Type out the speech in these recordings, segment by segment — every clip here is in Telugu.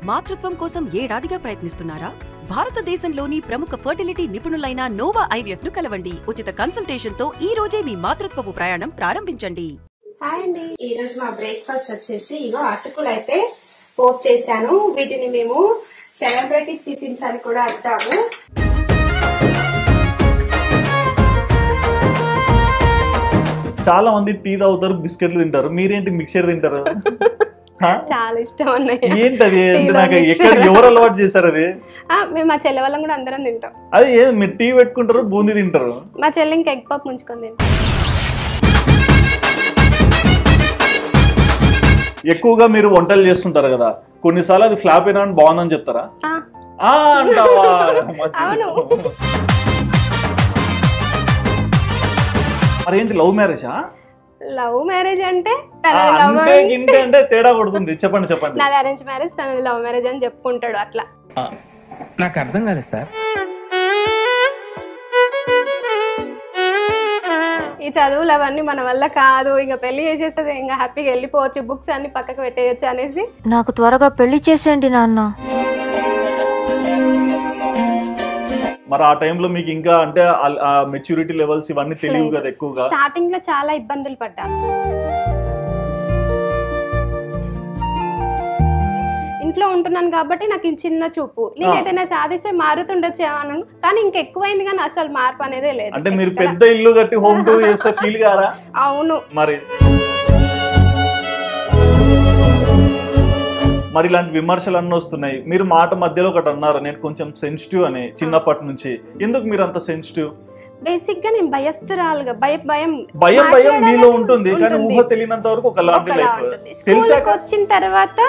మాతృత్వం కోసం ఏడాదిగా ప్రయత్నిస్తున్నారా? భారతదేశంలోని ప్రముఖ ఫర్టిలిటీ నిపుణులైన నోవా ఐవీఎఫ్ ను కలవండి. ఉచిత కన్సల్టేషన్ తో ఈ రోజే మీ మాతృత్వపు ప్రయాణం ప్రారంభించండి. హాయ్ అండి, ఈ రోజు మా బ్రేక్ఫాస్ట్ వచ్చేసి ఇగో అటుకులు అయితే పోప్ చేశాను. వీటిని మేము సెలబ్రిటీ టిఫిన్స్ అని కూడా అంటాము. చాలా మంది టీ తాగుతారు, బిస్కెట్లు తింటారు, మీరేంటి మిక్చర్ తింటారు? చాలా ఇష్టం అన్నయ్య. ఏంటది? నాకు ఎక్కడ ఎవరు అలవాటు చేశారు అది? మేము మా చెల్లె వాళ్ళం కూడా అందరం తింటాం. అది మీరు టీ పెట్టుకుంటారు, బూందీ తింటారు. మా చెల్లె ఇంకా ఎగ్ పప్ ముంచుకొని తింటాం. ఎక్కువగా మీరు వంటలు చేస్తుంటారు కదా, కొన్నిసార్లు అది ఫ్లాప్ అయినా బాగుందని చెప్తారా? అవును. మరేంటి లవ్ మ్యారేజా? లవ్ మ్యారేజ్ అంటే అంటే తేడా కొడుతుంది. చెప్పండి చెప్పండి. నాది అరేంజ్ మ్యారేజ్, తనది లవ్ మ్యారేజ్ అని చెప్పుకుంటాడు. అట్లా నాకు అర్థం కాలేదు సార్. ఈ చదువులు అవన్నీ మన వల్ల కాదు, ఇంకా పెళ్లి చేసేస్తే ఇంకా హ్యాపీగా వెళ్ళిపోవచ్చు, బుక్స్ అన్ని పక్కకు పెట్టేయచ్చు అనేసి నాకు త్వరగా పెళ్లి చేసేయండి నాన్న. మరి ఆ టైంలో మీకు ఇంకా అంటే మెచ్యూరిటీ లెవెల్స్ ఇవన్నీ తెలియవు కదా ఎక్కువగా. స్టార్టింగ్ లో చాలా ఇబ్బందులు పడ్డా. ఇంట్లో ఉంటున్నాను కాబట్టి నాకు చిన్న చూపు, నేను ఏదైనా సాధిస్తే మారుతుండొచ్చేమను, కానీ ఇంకా ఎక్కువైంది కానీ అసలు మార్పు అనేదే లేదు. అంటే మీరు పెద్ద ఇల్లు కట్టి హోమ్ టూర్ చేస్తే ఫీల్ కారా? అవును. మరి ఇలాంటి విమర్శలు అన్నీ వస్తున్నాయి. మీరు మాట మధ్యలో ఒకటి అన్నారు, నేను కొంచెం సెన్సిటివ్ అని చిన్నప్పటి నుంచి. ఎందుకు మీరు అంత సెన్సిటివ్? బేసిక్ గా నేను భయస్తురాలుగా భయం మీలో ఉంటుంది, కానీ ఊహ తెలియనంత వరకు ఒకలాంటి లైఫ్. స్కూల్కి వచ్చిన తర్వాత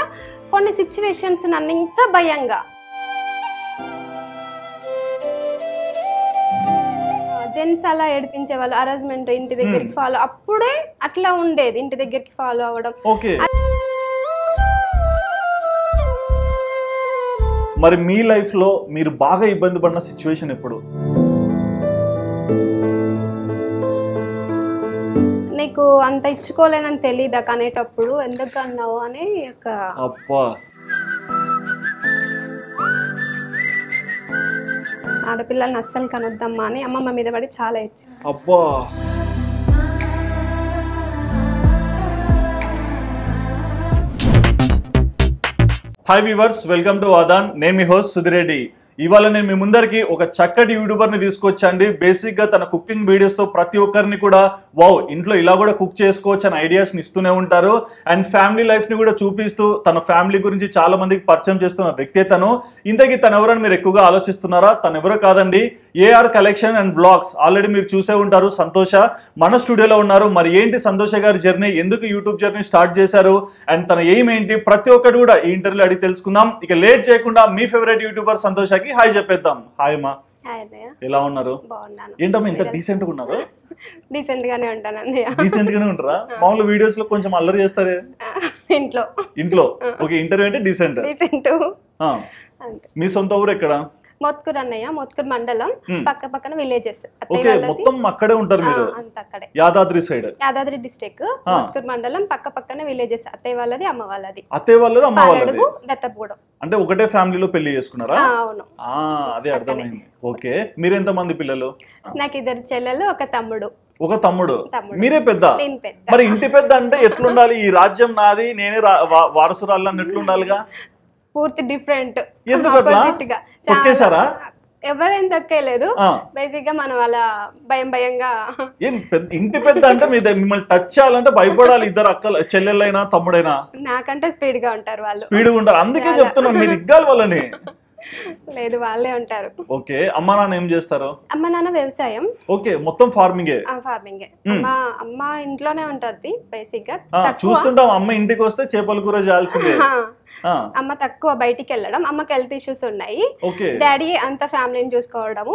కొన్ని సిచ్యువేషన్స్ నన్ను ఇంకా భయంగా, జెంట్స్ అలా ఏడిపించే వాళ్ళు, హరాస్మెంట్ ఇంటి దగ్గరికి ఫాలో, అప్పుడే అట్లా ఉండేది, ఇంటి దగ్గరికి ఫాలో అవ్వడం. మరి మీ లైఫ్ లో మీరు బాగా ఇబ్బంది పడిన సిచ్యువేషన్ ఎప్పుడు? నీకు అంత ఇచ్చుకోలేనని తెలీదా కనేటప్పుడు ఎందుకు అన్నావు అని ఆడపిల్లల్ని అస్సలు కనొద్దమ్మా అని అమ్మమ్మ మీద పడి చాలా ఇచ్చింది. అబ్బా. Hi viewers, welcome to Aadhan. నేను మీ హోస్ట్ సుధిరెడ్డి. ఇవాళ నేను మీ ముందరికి ఒక చక్కటి యూట్యూబర్ని తీసుకొచ్చండి. బేసిక్గా తన కుకింగ్ వీడియోస్తో ప్రతి ఒక్కరిని కూడా వావ్ ఇంట్లో ఇలా కూడా కుక్ చేసుకోవచ్చు అని ఐడియాస్ని ఇస్తూనే ఉంటారు. అండ్ ఫ్యామిలీ లైఫ్ని కూడా చూపిస్తూ తన ఫ్యామిలీ గురించి చాలా మందికి పరిచయం చేస్తున్న వ్యక్తే తను. ఇంతకీ తను ఎవరని మీరు ఎక్కువగా ఆలోచిస్తున్నారా? తను ఎవరో కాదండి, AR collection and vlogs. Already మీరు చూసే ఉంటారు. సంతోష మన స్టూడియోలో ఉన్నారు. మరి ఏంటి సంతోష గారి జర్నీ, ఎందుకు యూట్యూబ్ జర్నీ స్టార్ట్ చేశారు, అండ్ తన ఎయిమ్ ఏంటి, ప్రతి ఒక్కటి కూడా ఈ ఇంటర్వ్యూలో అడిగి తెలుసుకుందాం. ఇక లేట్ చేయకుండా మీ ఫేవరెట్ యూట్యూబర్ సంతోష హాయ్ చెప్పేద్దాం. హాయ్ అమ్మా, ఎలా ఉన్నారు? ఏంటమ్మా ఇంత డీసెంట్ గా ఉన్నారు? డీసెంట్ గానే ఉంటానండి. డీసెంట్ గానే ఉంటారా? మామూలు వీడియోస్ లో కొంచెం అల్లరి చేస్తారే ఇంట్లో. ఓకే, ఇంటర్వ్యూ అంటే డీసెంట్. మీ సొంత ఊరు ఎక్కడ? మోత్కూర్ అన్నయ్య, మోత్కూర్ మండలం, పక్క పక్కన విలేజెస్. మొత్తం అక్కడే ఉంటారు మీరు? యాదాద్రి సైడ్, యాదాద్రి డిస్ట్రిక్ట్, మోత్కూర్ మండలం, పక్క పక్కన విలేజెస్. అత్తయ్య వాళ్ళది, అమ్మ వాళ్ళది. అత్తయ్య వాళ్ళది, అమ్మ వాళ్ళది. దత్తపూడం. అంటే ఒకటే ఫ్యామిలీలో పెళ్లి చేసుకున్నారా? అవును. అదే అర్థమైంది. ఓకే, మీరు ఎంత మంది పిల్లలు? నాకు 2 చెల్లెలు, ఒక తమ్ముడు. ఒక తమ్ముడు. మీరే పెద్ద? మరి ఇంటి పెద్ద అంటే ఎట్లుండాలి? ఈ రాజ్యం నాది, నేనే వారసురాలు అని ఎట్లుండాలిగా? పూర్తి డిఫరెంట్. తొక్కేసారా? ఎవరేం తొక్కేలేదు. బేసిక్ గా మనం అలా భయంగా. ఇంటి పెద్ద అంటే మిమ్మల్ని టచ్ చేయాలంటే భయపడాలి. ఇద్దరు అక్కలు, చెల్లెళ్ళైనా తమ్ముడైనా నాకంటే స్పీడ్ గా ఉంటారు వాళ్ళు. స్పీడ్ గా ఉంటారు, అందుకే చెప్తున్నాను మీరు ఇగ్గాలి వాళ్ళని. లేదు, వాళ్ళే ఉంటారు. ఓకే, అమ్మ నాన్న ఏం చేస్తారు? అమ్మ నాన్న వ్యవసాయం. ఓకే, మొత్తం ఫార్మింగే. అమ్మ ఇంట్లోనే ఉంటది బేసిక్ గా. చూస్తుంటాం అమ్మ ఇంటికి వస్తే చేపల కూర చేయాల్సిందే. అమ్మ తక్కువ బయటికి వెళ్ళడం, అమ్మకి హెల్త్ ఇష్యూస్ ఉన్నాయి. డాడీ అంత ఫ్యామిలీని చూసుకోవడము.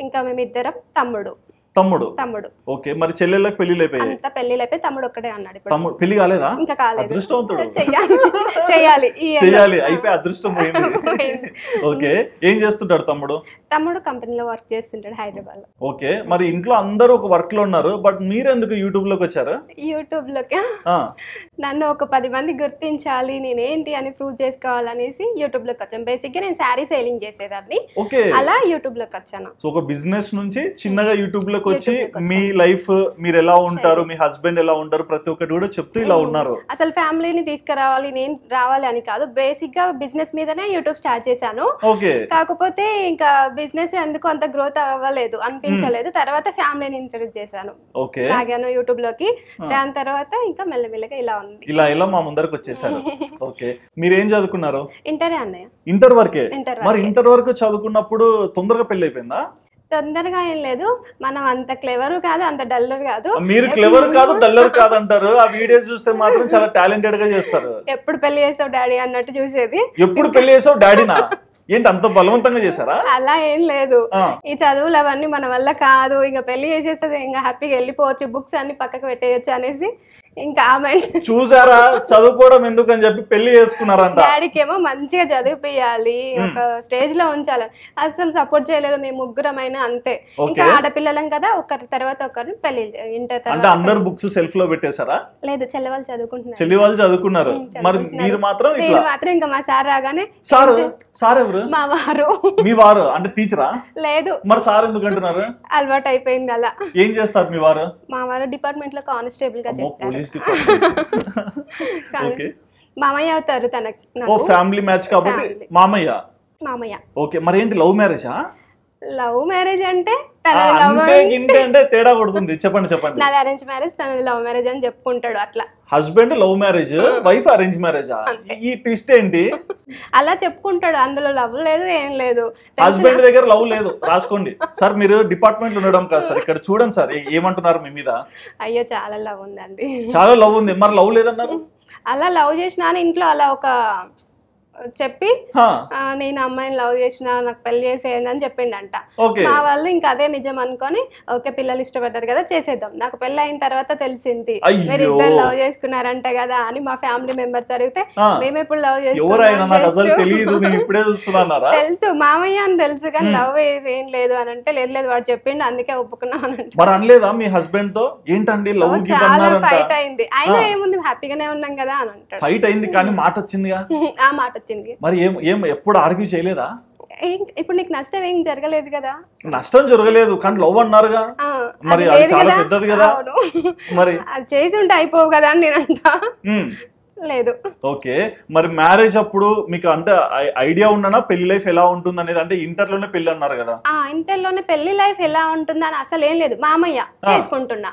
ఇంకా మేమిద్దరం, తమ్ముడు. తమ్ముడు. తమ్ముడు. ఓకే, మరి చెల్లెళ్ళకి పెళ్లిళ్ళు అయిపోయాయి? అంతా పెళ్లిళ్ళు అయిపోయి తమ్ముడు ఒక్కడే అన్నాడు. తమ్ముడు పెళ్లి కాలేదా? ఇంకా కాలేదు. అదృష్టవంతుడు. చెయ్యాలి అయిపోయి అదృష్టం పోయింది. ఓకే, ఏం చేస్తుంటాడు తమ్ముడు? తమ్ముడు కంపెనీలో వర్క్ చేస్తుంటాడు హైదరాబాద్ లో. ఓకే, మరి ఇంట్లో అందరూ ఒక వర్క్ లో ఉన్నారు, బట్ మీరెందుకు యూట్యూబ్ లోకి వచ్చారు? యూట్యూబ్ లోకి నన్ను ఒక 10 మంది గుర్తించాలి, నేనేంటి అని ప్రూవ్ చేసుకోవాలనేసి యూట్యూబ్ లోకి వచ్చాను. బేసిక్ గా నేను శారీ సేలింగ్ చేసేదాన్ని, అలా యూట్యూబ్ లోకి వచ్చాను. సో ఒక బిజినెస్ నుంచి చిన్నగా యూట్యూబ్ లోకి వచ్చి మీ లైఫ్, మీరు ఎలా ఉంటారు, మీ హస్బెండ్ ఎలా ఉంటారు, ప్రతి ఒక్కటి కూడా చెప్తూ ఇలా ఉన్నారు. అసలు ఫ్యామిలీని తీసుకురావాలి, నేను రావాలి అని కాదు, బేసిక్ గా బిజినెస్ మీదనే యూట్యూబ్ స్టార్ట్ చేశాను. కాకపోతే ఇంకా బిజినెస్ ఎందుకు అంత గ్రోత్ అవ్వలేదు, అనిపించలేదు. తర్వాత ఫ్యామిలీని ఇంట్రడ్యూస్ చేశాను, లాగాను యూట్యూబ్ లోకి. దాని తర్వాత ఇంకా మెల్లమెల్లగా ఇలా ఉంది, ఇలా మా ముందరకు వచ్చేసారు. ఓకే, మీరు ఏం చదువుకున్నారు? ఇంటరే అన్నయ్య. ఇంటర్ వరకే? మరి ఇంటర్ వరకు చదువుకున్నప్పుడు తొందరగా పెళ్లి అయిపోయిందా? తొందరగా ఏం లేదు, మనం అంత క్లెవర్ కాదు, అంత డల్లర్ కాదు. మీరు క్లెవర్ కాదు, డల్లర్ కాదు అంటారు, ఆ వీడియోస్ చూస్తే మాత్రం చాలా టాలెంటెడ్ గా చేస్తారు. ఎప్పుడు పెళ్లి చేసావు డాడీ అన్నట్టు చూసేది. ఎప్పుడు పెళ్లి చేసావు డాడీనా? ఏంటి అంత బలవంతంగా చేశారా? అలా ఏం లేదు, ఈ చదువులు అవన్నీ మన వల్ల కాదు, ఇంకా పెళ్లి చేసేస్తే ఇంకా హ్యాపీగా వెళ్ళిపోవచ్చు, బుక్స్ అన్ని పక్కకు పెట్టేయచ్చు అనేసి ఇంకా చూసారా, చదువుకోవడం ఎందుకు అని చెప్పి పెళ్లి చేసుకున్నారంట. డాడీకి ఏమో మంచిగా చదివిపియాలి, ఒక స్టేజ్ లో ఉంచాలి, అసలు సపోర్ట్ చేయలేదు. మేము ముగ్గురమైనా అంతే, ఇంకా ఆడపిల్లలం కదా, ఒకరి తర్వాత ఒకరిని పెళ్లి. ఇంటర్ అంటే అందరు బుక్స్ సెల్ఫ్ లో పెట్టేశారా? లేదు, చెల్లి వాళ్ళు చదువుకుంటున్నారు. చెల్లి వాళ్ళు చదువుకున్నారు, మరి మీరు మాత్రం? నేను మాత్రం ఇంకా మా సార్ రాగానే. సార్ ఎవరు? మా వారు. మీ వారు అంటే టీచరా? లేదు. మరి సార్ ఎందుకు అంటున్నారు? అలవాటు అయిపోయింది అలా. ఏం చేస్తారు మీ వారు? మా వారు డిపార్ట్మెంట్ లో కానిస్టేబుల్ గా చేస్తారు. మామయ్య అవుతారు తనకు. ఫ్యామిలీ మ్యాచ్ కాబట్టి మామయ్య. ఓకే, మరి ఏంటి లవ్ మ్యారేజా? లవ్ మ్యారేజ్ అంటే తేడా కొడుతుంది. చెప్పండి. నాది అరేంజ్ మ్యారేజ్, తనది లవ్ మ్యారేజ్ అని చెప్పుకుంటాడు. అట్లా husband love marriage, wife arrange మ్యారేజా? ఈ ట్విస్ట్ ఏంటి? అలా చెప్పుకుంటాడు, అందులో లవ్ లేదు, ఏం లేదు. హస్బెండ్ దగ్గర లవ్ లేదు, రాసుకోండి సార్. మీరు డిపార్ట్మెంట్ ఉండడం కాదు సార్, ఇక్కడ చూడండి సార్ ఏమంటున్నారు మీ మీద. అయ్యో, చాలా లవ్ ఉందండి. చాలా లవ్ ఉంది, మరి లవ్ లేదన్నారు? అలా లవ్ చేసిన ఇంట్లో అలా ఒక చెప్పి, నేను అమ్మాయిని లవ్ చేసిన, నాకు పెళ్లి చేసేయండి అని చెప్పిండంట. మా వాళ్ళు ఇంకా అదే నిజం అనుకొని, ఓకే పిల్లలు ఇష్టపడ్డారు కదా చేసేద్దాం. నాకు పెళ్లి అయిన తర్వాత తెలిసింది మీరు ఇద్దరు లవ్ చేసుకున్నారంట కదా అని మా ఫ్యామిలీ మెంబర్స్ అడిగితే, మేము ఎప్పుడు లవ్ చేసుకున్నాం తెలుసు, మామయ్య అని తెలుసు, కానీ లవ్ ఏం లేదు అని అంటే, లేదు వాడు చెప్పిండు అందుకే ఒప్పుకున్నాం అని అంటే. చాలా ఫైట్ అయింది, అయినా ఏముంది హ్యాపీగానే ఉన్నాం కదా అని అంటాడు. ఫైట్ అయింది కానీ మాట వచ్చింది. ఆ మాట వచ్చింది. మరి ఎప్పుడు ఆర్గ్యూ చేయలేదా? ఇప్పుడు నీకు నష్టం ఏం జరగలేదు కదా? నష్టం జరగలేదు కానీ లవ్ అన్నారుగా, మరి అది చాలా పెద్దది కదా. మరి అది చేసి ఉంటే అయిపోవు కదా అని నేను అంటా. లేదు. ఓకే, మరి మ్యారేజ్ అప్పుడు మీకు అంటే ఐడియా ఉండనా పెళ్లి లైఫ్ ఎలా ఉంటుంది అనేది? అంటే ఇంటర్ లోనే పెళ్లి అన్నారు కదా. ఇంటర్ లోనే పెళ్లి లైఫ్ ఎలా ఉంటుందని అసలు ఏం లేదు. మామయ్య చేసుకుంటున్నా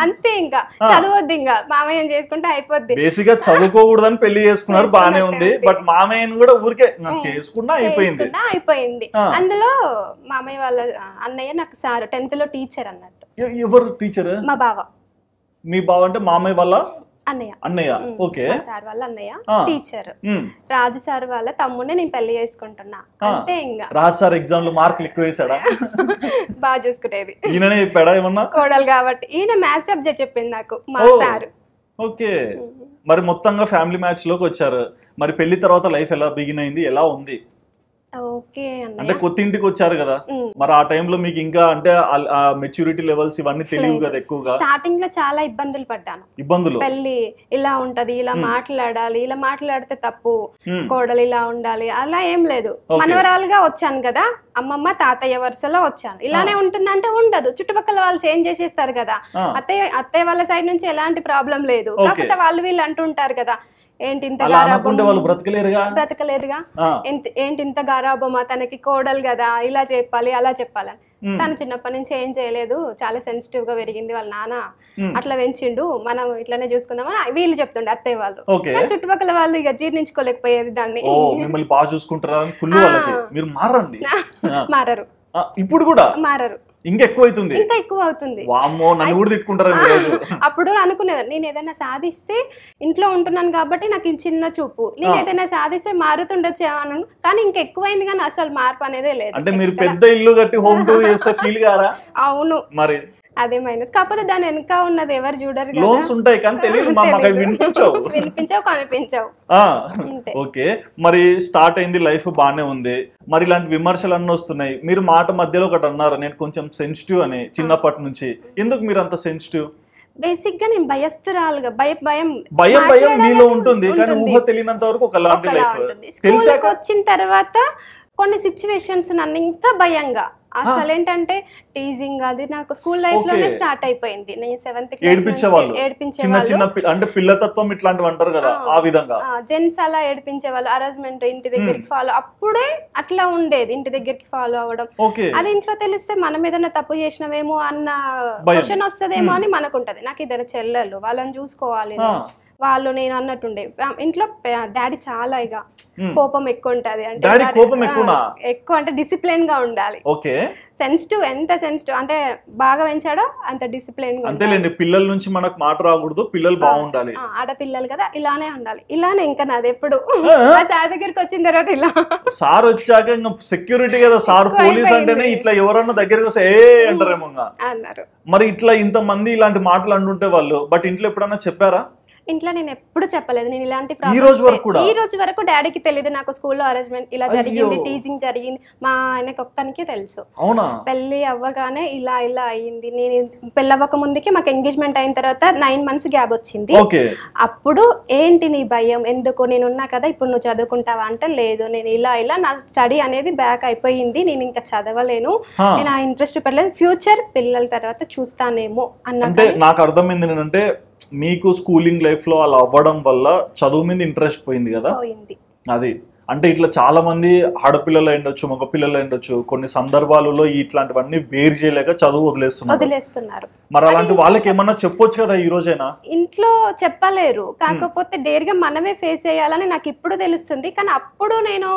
అంతే, ఇంకా చదవద్దు, ఇంకా మామయ్య చేసుకుంటే అయిపోద్ది. బేసిక్ గా చదువుకోకూడదని పెళ్లి చేసుకున్నారు, బానే ఉంది. బట్ మామయ్యను కూడా ఊరికే చేసుకున్నా అయిపోయింది. అందులో మామయ్య వాళ్ళ అన్నయ్య నాకు సార్ 10th లో టీచర్ అన్నట్టు. ఎవరు టీచర్? మా బావ. మీ బావ అంటే మామయ్య వాళ్ళ అన్నయ్య. ఓకే, సార్ వాళ్ళ అన్నయ్య టీచర్. రాజు సార్ వాళ్ళ తమ్ముడిని నేను పెళ్లి చేసుకుంటున్నా అంటే. ఇంకా రాజు సార్ ఎగ్జామ్ లో మార్కులు ఎక్కువ వేసాడా? బాగా చూసుకునేది. ఈయననే చెప్పాడా ఏమన్నా? కోడలు కాబట్టి ఈయన మ్యాథ్స్ సబ్జెక్ట్ చెప్పింది నాకు మా సార్. ఓకే, మరి మొత్తంగా ఫ్యామిలీ మ్యాచ్ లోకి వచ్చారు. మరి పెళ్లి తర్వాత లైఫ్ ఎలా బిగిన్ అయింది, ఎలా ఉంది? అంటే కొత్త ఇంటికి వచ్చారు కదా, మరి ఆ టైంలో మీకు ఇంకా అంటే మెచ్యూరిటీ లెవెల్స్ ఇవన్నీ తెలియవు కదా ఎక్కువగా. స్టార్టింగ్ లో చాలా ఇబ్బందులు పడ్డాను. పెళ్లి ఇలా ఉంటది, ఇలా మాట్లాడాలి, ఇలా మాట్లాడితే తప్పు, కోడలు ఇలా ఉండాలి, అలా ఏం లేదు. మనవరాలుగా వచ్చాను కదా, అమ్మమ్మ తాతయ్య వరుసలో వచ్చాను. ఇలానే ఉంటుందంటే ఉండదు, చుట్టుపక్కల వాళ్ళు చేంజ్ చేసేస్తారు కదా. అత్తయ్య వాళ్ళ సైడ్ నుంచి ఎలాంటి ప్రాబ్లం లేదు, కాకపోతే వాళ్ళు వీళ్ళు అంటుంటారు కదా, ఏంటి ఇంత బ్రతకలేదుగా, ఏంటి ఇంత గారాబమా, తనకి కోడలు కదా, ఇలా చెప్పాలి అలా చెప్పాలని. తను చిన్నప్పటి నుంచి ఏం చేయలేదు, చాలా సెన్సిటివ్ గా పెరిగింది, వాళ్ళ నాన్న అట్లా పెంచిండు, మనం ఇట్లానే చూసుకుందామని వీళ్ళు చెప్తుండే అత్తయ్య వాళ్ళు. చుట్టుపక్కల వాళ్ళు ఇక జీర్ణించుకోలేకపోయేది దాన్ని. మారరు. ఇప్పుడు కూడా మారరు. ఇంకా ఎక్కువ అవుతుంది. ఇంకా ఎక్కువ అవుతుంది. వామ్మో, నన్ను కూడా తిట్టుకుంటారు. అప్పుడు అనుకునేది నేను ఏదైనా సాధిస్తే ఇంట్లో ఉంటున్నాను కాబట్టి నాకు చిన్న చూపు, నేను ఏదైనా సాధిస్తే మారుతుండొచ్చు అని, కానీ ఇంకా ఎక్కువైంది కానీ అసలు మార్పు అనేదే లేదు. అంటే మీరు పెద్ద ఇల్లు కట్టి హోమ్ టూర్ చేస్తే ఫీల్ కారా? అవును, మరి అదే మైనస్. కాకపోతే దాని వెనక ఉన్నది ఎవరు చూడరు కదా. లోన్స్ ఉంటాయి కానీ తెలియదు, మాకు వినిపించావు కనిపించావు. ఓకే, మరి స్టార్ట్ అయింది, లైఫ్ బానే ఉంది. మరి ఇలాంటి విమర్శలు అన్నీ వస్తున్నాయి. మీరు మాట మధ్యలో ఒకటి అన్నారు, నేను కొంచెం సెన్సిటివ్ అని చిన్నప్పటి నుంచి. ఎందుకు మీరు అంత సెన్సిటివ్? బేసిక్ గా నేను భయస్తురాలుగా భయం మీలో ఉంటుంది, కానీ ఊహ తెలియనంత వరకు ఒకలాంటి లైఫ్. స్కూల్కి వచ్చిన తర్వాత కొన్ని సిచ్యువేషన్స్ నన్ను ఇంకా భయంగా, అసలు ఏంటంటే టీజింగ్ అది నాకు స్కూల్ లైఫ్ లోనే స్టార్ట్ అయిపోయింది. నేను 7th క్లాస్ ఏడిపించేవాళ్ళు, అంటే పిల్లతత్వం ఇట్లాంటివి అంటారు కదా, ఆ విధంగా జెంట్స్ అలా ఏడిపించేవాళ్ళు. హరాస్మెంట్ ఇంటి దగ్గరికి ఫాలో, అప్పుడే అట్లా ఉండేది, ఇంటి దగ్గరికి ఫాలో అవ్వడం. అది ఇంట్లో తెలిస్తే మనం ఏదైనా తప్పు చేసినవేమో అన్న క్వశ్చన్ వస్తుందేమో అని మనకుంటది. నాకు ఇద్దరు చెల్లెళ్ళు, వాళ్ళని చూసుకోవాలి, వాళ్ళు నేను అన్నట్టుండే. ఇంట్లో డాడీ చాలా ఇక కోపం ఎక్కువ ఉంటది, అంటే ఎక్కువ అంటే డిసిప్లిన్ గా ఉండాలి. సెన్సిటివ్, ఎంత సెన్సిటివ్ అంటే బాగా పెంచాడో అంత డిసిప్లిన్ గా. అంతేలేండి, పిల్లల నుంచి మనకు మాట రాకూడదు, పిల్లలు బాగుండాలి, ఆడపిల్లలు కదా, ఇలానే ఉండాలి. ఇలానే ఇంకా నాది ఎప్పుడు సార్ దగ్గరికి వచ్చిన తర్వాత ఇలా. సార్ వచ్చాక ఇంకా సెక్యూరిటీ కదా, సార్ పోలీస్ అంటేనే ఇట్లా ఎవరన్నా దగ్గరికి వస్తే అంటారేమో అన్నారు. మరి ఇట్లా ఇంత మంది ఇలాంటి మాటలు అంటుంటే వాళ్ళు, బట్ ఇంట్లో ఎప్పుడన్నా చెప్పారా? ఇంట్లో నేను ఎప్పుడు చెప్పలేదు. నేను ఇలాంటి ఈ రోజు వరకు డాడీకి తెలియదు నాకు స్కూల్లో అరేంజ్మెంట్ ఇలా జరిగింది, టీచింగ్ జరిగింది. మా ఆయనకి ఒక్కనికే తెలుసు. పెళ్లి అవ్వగానే ఇలా ఇలా అయ్యింది. నేను పెళ్లి అవ్వక ముందుకి మాకు ఎంగేజ్మెంట్ అయిన తర్వాత 9 months గ్యాప్ వచ్చింది. అప్పుడు ఏంటి నీ భయం ఎందుకు, నేను ఉన్నా కదా ఇప్పుడు నువ్వు చదువుకుంటావా అంటే, లేదు నేను ఇలా ఇలా నా స్టడీ అనేది బ్యాక్ అయిపోయింది, నేను ఇంకా చదవలేను, నేను ఆ ఇంట్రెస్ట్ పెట్టలేదు, ఫ్యూచర్ పిల్లల తర్వాత చూస్తానేమో అన్న. నాకు అర్థమైంది ఏంటంటే, మీకు స్కూలింగ్ లైఫ్ లో అలా అవ్వడం వల్ల చదువు మీద ఇంట్రెస్ట్ పోయింది కదా. అది అంటే ఇట్లా చాలా మంది ఆడపిల్లలు ఉండొచ్చు, మగ పిల్లలు ఉండొచ్చు, కొన్ని సందర్భాలలో ఇట్లాంటివన్నీ బేర్ చేయలేక చదువు వదిలేస్తున్నారు. మరి అలాంటి వాళ్ళకి ఏమన్నా చెప్పొచ్చు కదా ఈ రోజైనా? ఇంట్లో చెప్పలేరు, కాకపోతే డేర్ గా మనమే ఫేస్ చేయాలని నాకు ఇప్పుడు తెలుస్తుంది. కానీ అప్పుడు నేను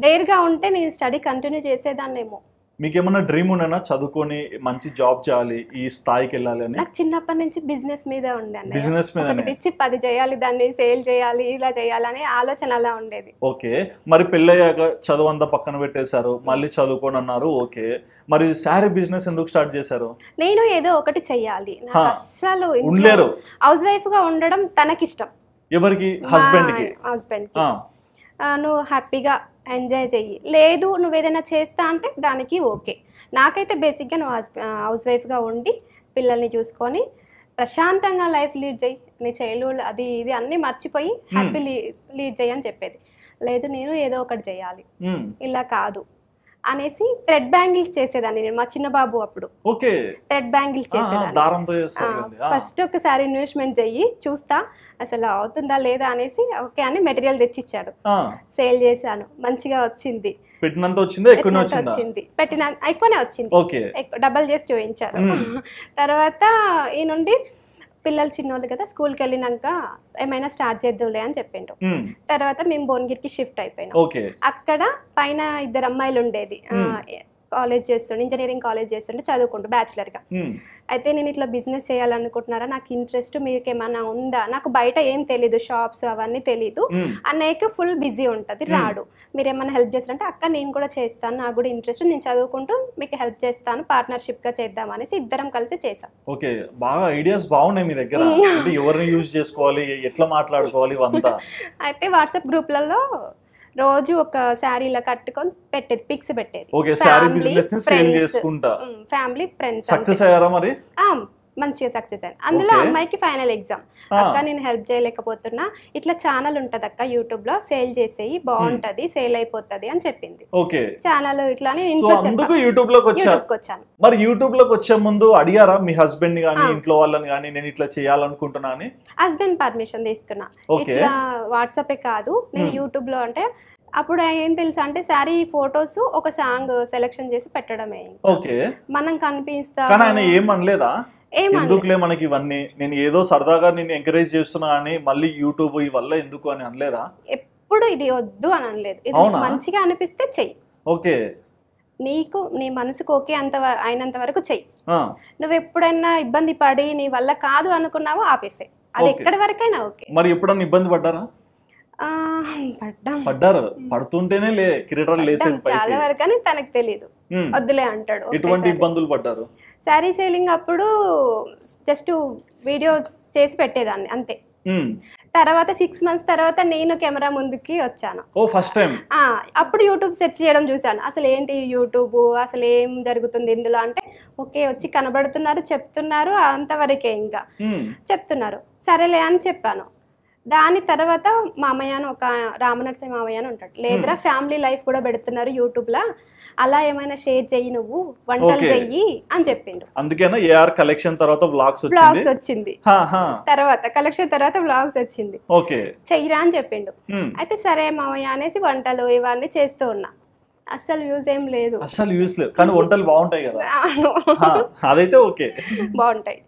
డేర్ గా ఉంటే నేను స్టడీ కంటిన్యూ చేసేదాన్నేమో. మీకేమన్నా డ్రీమ్ ఉండేనా, చదువుకొని మంచి జాబ్ చేయాలి, ఈ స్థాయికి వెళ్ళాలి అని? నాకు చిన్నప్పటి నుంచి బిజినెస్ మీద ఉండేది. బిజినెస్ మీద 10 చేయాలి, దాన్ని సేల్ చేయాలి, ఇలా చేయాలని ఆలోచన అలా ఉండేది. ఓకే, మరి పెళ్ళయ్యాక చదువు అంతా పక్కన పెట్టేశారు, మళ్ళీ చదువుకోని అన్నారు. ఓకే, మరి శారీ బిజినెస్ ఎందుకు స్టార్ట్ చేశారు? నేను ఏదో ఒకటి చెయ్యాలి, నాకు అస్సలు ఉండలేరు. హౌస్ వైఫ్ గా ఉండడం తనకిష్టం. ఎవరికి? హస్బెండ్ కి. నువ్వు హ్యాపీగా ఎంజాయ్ చెయ్యి, లేదు నువ్వు ఏదైనా చేస్తా అంటే దానికి ఓకే. నాకైతే బేసిక్గా నువ్వు హౌస్ వైఫ్గా ఉండి పిల్లల్ని చూసుకొని ప్రశాంతంగా లైఫ్ లీడ్ చేయి, నీ చైల్డ్హుడ్ అది ఇది అన్నీ మర్చిపోయి హ్యాపీ లీడ్ చేయి అని చెప్పేది. లేదు నేను ఏదో ఒకటి చేయాలి, ఇలా కాదు అనేసి థ్రెడ్ బ్యాంగిల్స్ చేసేదాన్ని నేను. మా చిన్న బాబు అప్పుడు థ్రెడ్ బ్యాంగిల్స్ చేసేదాన్ని. ఫస్ట్ ఒకసారి ఇన్వెస్ట్మెంట్ చెయ్యి చూస్తా అసలు అవుతుందా లేదా అనేసి ఓకే అని మెటీరియల్ తెచ్చిచ్చాడు, సేల్ చేశాను, మంచిగా వచ్చింది. వచ్చింది పెట్టిన ఎక్కువనే వచ్చింది, డబల్ చేసి చూపించారు. తర్వాత ఈ నుండి పిల్లలు చిన్నోళ్ళు కదా, స్కూల్కి వెళ్ళినాక ఏమైనా స్టార్ట్ చేద్దాంలే అని చెప్పిండు. తర్వాత మేము భువనగిరికి షిఫ్ట్ అయిపోయినాం. అక్కడ పైన 2 అమ్మాయిలు ఉండేది, కాలేజ్ చేస్తుండే, ఇంజనీరింగ్ కాలేజ్ చేస్తుండే, చదువుకుంటూ బ్యాచిలర్గా. అయితే నేను ఇట్లా బిజినెస్ చేయాలనుకుంటున్నారా, నాకు ఇంట్రెస్ట్, మీకు ఏమన్నా ఉందా, నాకు బయట ఏం తెలీదు, షాప్స్ అవన్నీ తెలీదు, అన్నయ్యకి ఫుల్ బిజీ ఉంటుంది, రాడు, మీరు ఏమన్నా హెల్ప్ చేస్తారంటే అక్క నేను కూడా చేస్తాను, నాకు కూడా ఇంట్రెస్ట్, నేను చదువుకుంటూ మీకు హెల్ప్ చేస్తాను, పార్ట్నర్షిప్గా చేద్దాం అనేసి ఇద్దరం కలిసి చేసాం. ఓకే, బాగా ఐడియాస్ బాగున్నాయి మీ దగ్గర, ఎవరిని యూజ్ చేసుకోవాలి, ఎట్లా మాట్లాడుకోవాలి ఇవంతా. అయితే వాట్సాప్ గ్రూప్లలో రోజు ఒక శారీ ఇలా కట్టుకొని పెట్టేది, పిక్స్ పెట్టేది. ఫ్యామిలీ ఫ్రెండ్స్ సక్సెస్ అయ్యారా మరి? మంచిగా సక్సెస్ అయింది. అందులో అమ్మాయికి ఫైనల్ ఎగ్జామ్, అక్క నేను హెల్ప్ చేయలేకపోతున్నా, ఇట్లా ఛానల్ ఉంటది అక్క యూట్యూబ్ లో, సేల్ చేసేయి బాగుంటది, సేల్ అయిపోతుంది అని చెప్పింది. ఛానల్ ఇట్లా యూట్యూబ్ లోకి వచ్చాను. మరి యూట్యూబ్ లోకి వచ్చే ముందు అడిగారా మీ హస్బెండ్ గానీ ఇంట్లో వాళ్ళని గానీ నేను ఇట్లా చేయాలనుకుంటున్నా అని? హస్బెండ్ పర్మిషన్ తీసుకున్నా, ఇట్లా వాట్సాప్ కాదు నేను యూట్యూబ్ లో, అంటే అప్పుడు ఏం తెలుసా అంటే శారీ ఫొటోస్ ఒక సాంగ్ సెలెక్షన్ చేసి పెట్టడమే, మనం కనిపిస్తాం. ఏమనలేదా ఎందుకులే మనకి ఇవన్నీ, నేను ఏదో సరదాగా నేను ఎంకరేజ్ చేస్తున్నా అని మళ్ళీ యూట్యూబ్ ఇవల్ల ఎందుకు అని అనలేదా? ఎప్పుడు ఇది వద్దు అని అనలేదు, ఇది మంచిగా అనిపిస్తే చెయ్యి. ఓకే, నీకు నీ మనసుకు ఓకే అయినంత వరకు చెయ్యి. నువ్వు ఎప్పుడైనా ఇబ్బంది పడి నీ వల్ల కాదు అనుకున్నావో ఆపేసే. అది ఎక్కడి వరకైనా ఓకే. మరి ఎప్పుడన్నా ఇబ్బంది పడ్డారా? పడ్డారు. పడుతుంటేనే కిరీటాలు లేసేది చాలా వరకు అని తనకు తెలియదు, వద్దులే అంటాడు. ఎటువంటి ఇబ్బందులు పడ్డారు? శారీ సేలింగ్ అప్పుడు జస్ట్ వీడియో చేసి పెట్టేదాన్ని అంతే. తర్వాత 6 months తర్వాత నేను కెమెరా ముందుకి వచ్చాను. First time. అప్పుడు యూట్యూబ్ సెర్చ్ చేయడం చూసాను. అసలు ఏంటి యూట్యూబ్, అసలు ఏం జరుగుతుంది ఇందులో అంటే ఓకే వచ్చి కనబడుతున్నారు, చెప్తున్నారు, అంతవరకే ఇంకా చెప్తున్నారు. సరేలే అని చెప్పాను. దాని తర్వాత మామయ్య అని ఒక రామనరసింహ మామయ్య అని ఉంటాడు, లేదురా ఫ్యామిలీ లైఫ్ కూడా పెడుతున్నారు యూట్యూబ్లో, అలా ఏమైనా షేర్ చెయ్యి, నువ్వు వంటలు చెయ్యి అని చెప్పిండు. అందుకేనా ఏఆర్ కలెక్షన్ తర్వాత వ్లాగ్స్ వచ్చింది. తర్వాత కలెక్షన్ తర్వాత వ్లాగ్స్ వచ్చింది. చెయ్యిరా అని చెప్పిండు. అయితే సరే మామయ్య అనేసి వంటలు ఇవన్నీ చేస్తూ ఉన్నా. అస్సలు యూజ్ ఏం లేదు. అస్సలు యూజ్ లేదు, కానీ వంటలు బాగుంటాయి కదా, అదైతే ఓకే బాగుంటాయి.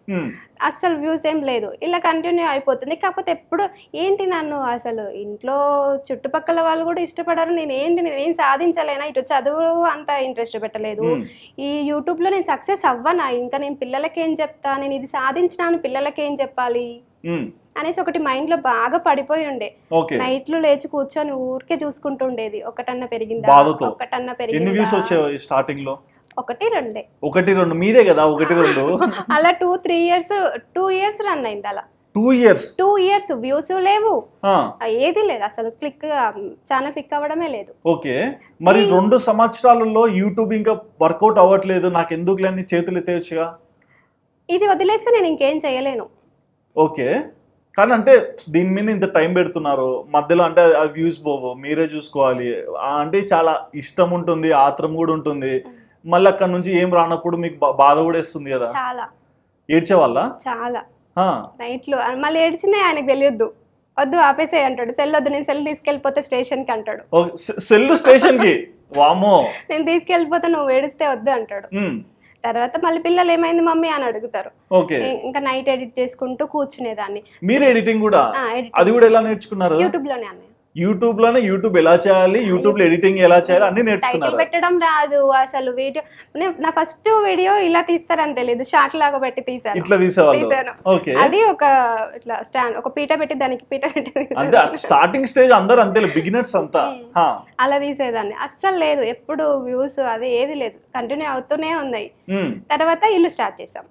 అస్సలు వ్యూస్ ఏం లేదు, ఇలా కంటిన్యూ అయిపోతుంది. కాకపోతే ఎప్పుడు ఏంటి నన్ను అసలు ఇంట్లో చుట్టుపక్కల వాళ్ళు కూడా ఇష్టపడరు, నేనేం సాధించలేనా, ఇటు చదువు అంత ఇంట్రెస్ట్ పెట్టలేదు, ఈ యూట్యూబ్లో నేను సక్సెస్ అవ్వనా, ఇంకా నేను పిల్లలకేం చెప్తా, నేను ఇది సాధించినాను పిల్లలకేం చెప్పాలి అనేసి ఒకటి మైండ్ లో బాగా పడిపోయి ఉండే. నైట్లు లేచి కూర్చొని ఊరికే చూసుకుంటూ ఉండేది, ఒకటన్నా పెరిగిందా, ఒకటన్నా పెరిగిందా. స్టార్టింగ్ లో 1-2 1-2 మీదే కదా 1-2 అలా 2 years రన్ అయింది. అలా 2 years వ్యూస్ లేవు, ఏది లేదు అసలు, ఛానల్ క్లిక్ అవ్వడమే లేదు. ఓకే, మరి 2 సంవత్సరాలలో యూట్యూబ్ ఇంకా వర్కౌట్ అవ్వట్లేదు, నాకు ఎందుకు లేని చేతులు ఎత్తేయచ్చుగా, ఇది వదిలేస్తే నేను ఇంకేం చేయలేను. ఓకే, కానీ అంటే దీని మీద ఇంత టైం పెడుతున్నారు, మధ్యలో అంటే ఆ వ్యూస్ పోవు, మీరే చూసుకోవాలి అంటే చాలా ఇష్టం ఉంటుంది, ఆత్రం కూడా ఉంటుంది, మళ్ళీ అక్కడ నుంచి ఏం రానప్పుడు మీకు బాధ కూడా వేస్తుంది కదా. చాలా ఏడ్చేవాళ్ళ, చాలా నైట్లు మళ్ళీ ఏడ్చిందే ఆయనకు తెలియద్దు, వద్దు ఆపేసే అంటాడు, సెల్ వద్దు, నేను సెల్ తీసుకెళ్ళిపోతే స్టేషన్ కి అంటాడు. సెల్ స్టేషన్ కి వామో, నేను తీసుకెళ్ళిపోతే నువ్వు ఏడిస్తే వద్దు అంటాడు. తర్వాత మళ్ళీ పిల్లలు ఏమైంది మమ్మీ అని అడుగుతారు. ఇంకా నైట్ ఎడిట్ చేసుకుంటూ కూర్చునేదాన్ని. మీరు ఎడిటింగ్ కూడా, అది కూడా ఎలా నేర్చుకున్నారు? యూట్యూబ్ లోనే అన్నయ్య. యూట్యూబ్ లోనే యూట్యూబ్ ఎలా చేయాలి, యూట్యూబ్ లో ఎడిటింగ్ ఎలా చేయాలి అన్ని నేర్చుకున్నారు. పెట్టడం రాదు అసలు. వీడియో నా ఫస్ట్ వీడియో ఇలా తీస్తారని తెలియదు, షార్ట్ లాగా పెట్టి తీసాను. ఇట్లా తీసాను. అది ఒక ఇట్లా స్టాండ్, ఒక పీట పెట్టి దానికి పీట పెట్టి స్టార్టింగ్ స్టేజ్ అందరూ అంతే, బిగినర్స్ అంతా అలా తీసేదాన్ని. అస్సలు లేదు ఎప్పుడు వ్యూస్ అది ఏది లేదు, కంటిన్యూ అవుతూనే ఉన్నాయి. తర్వాత ఇల్లు స్టార్ట్ చేసాం.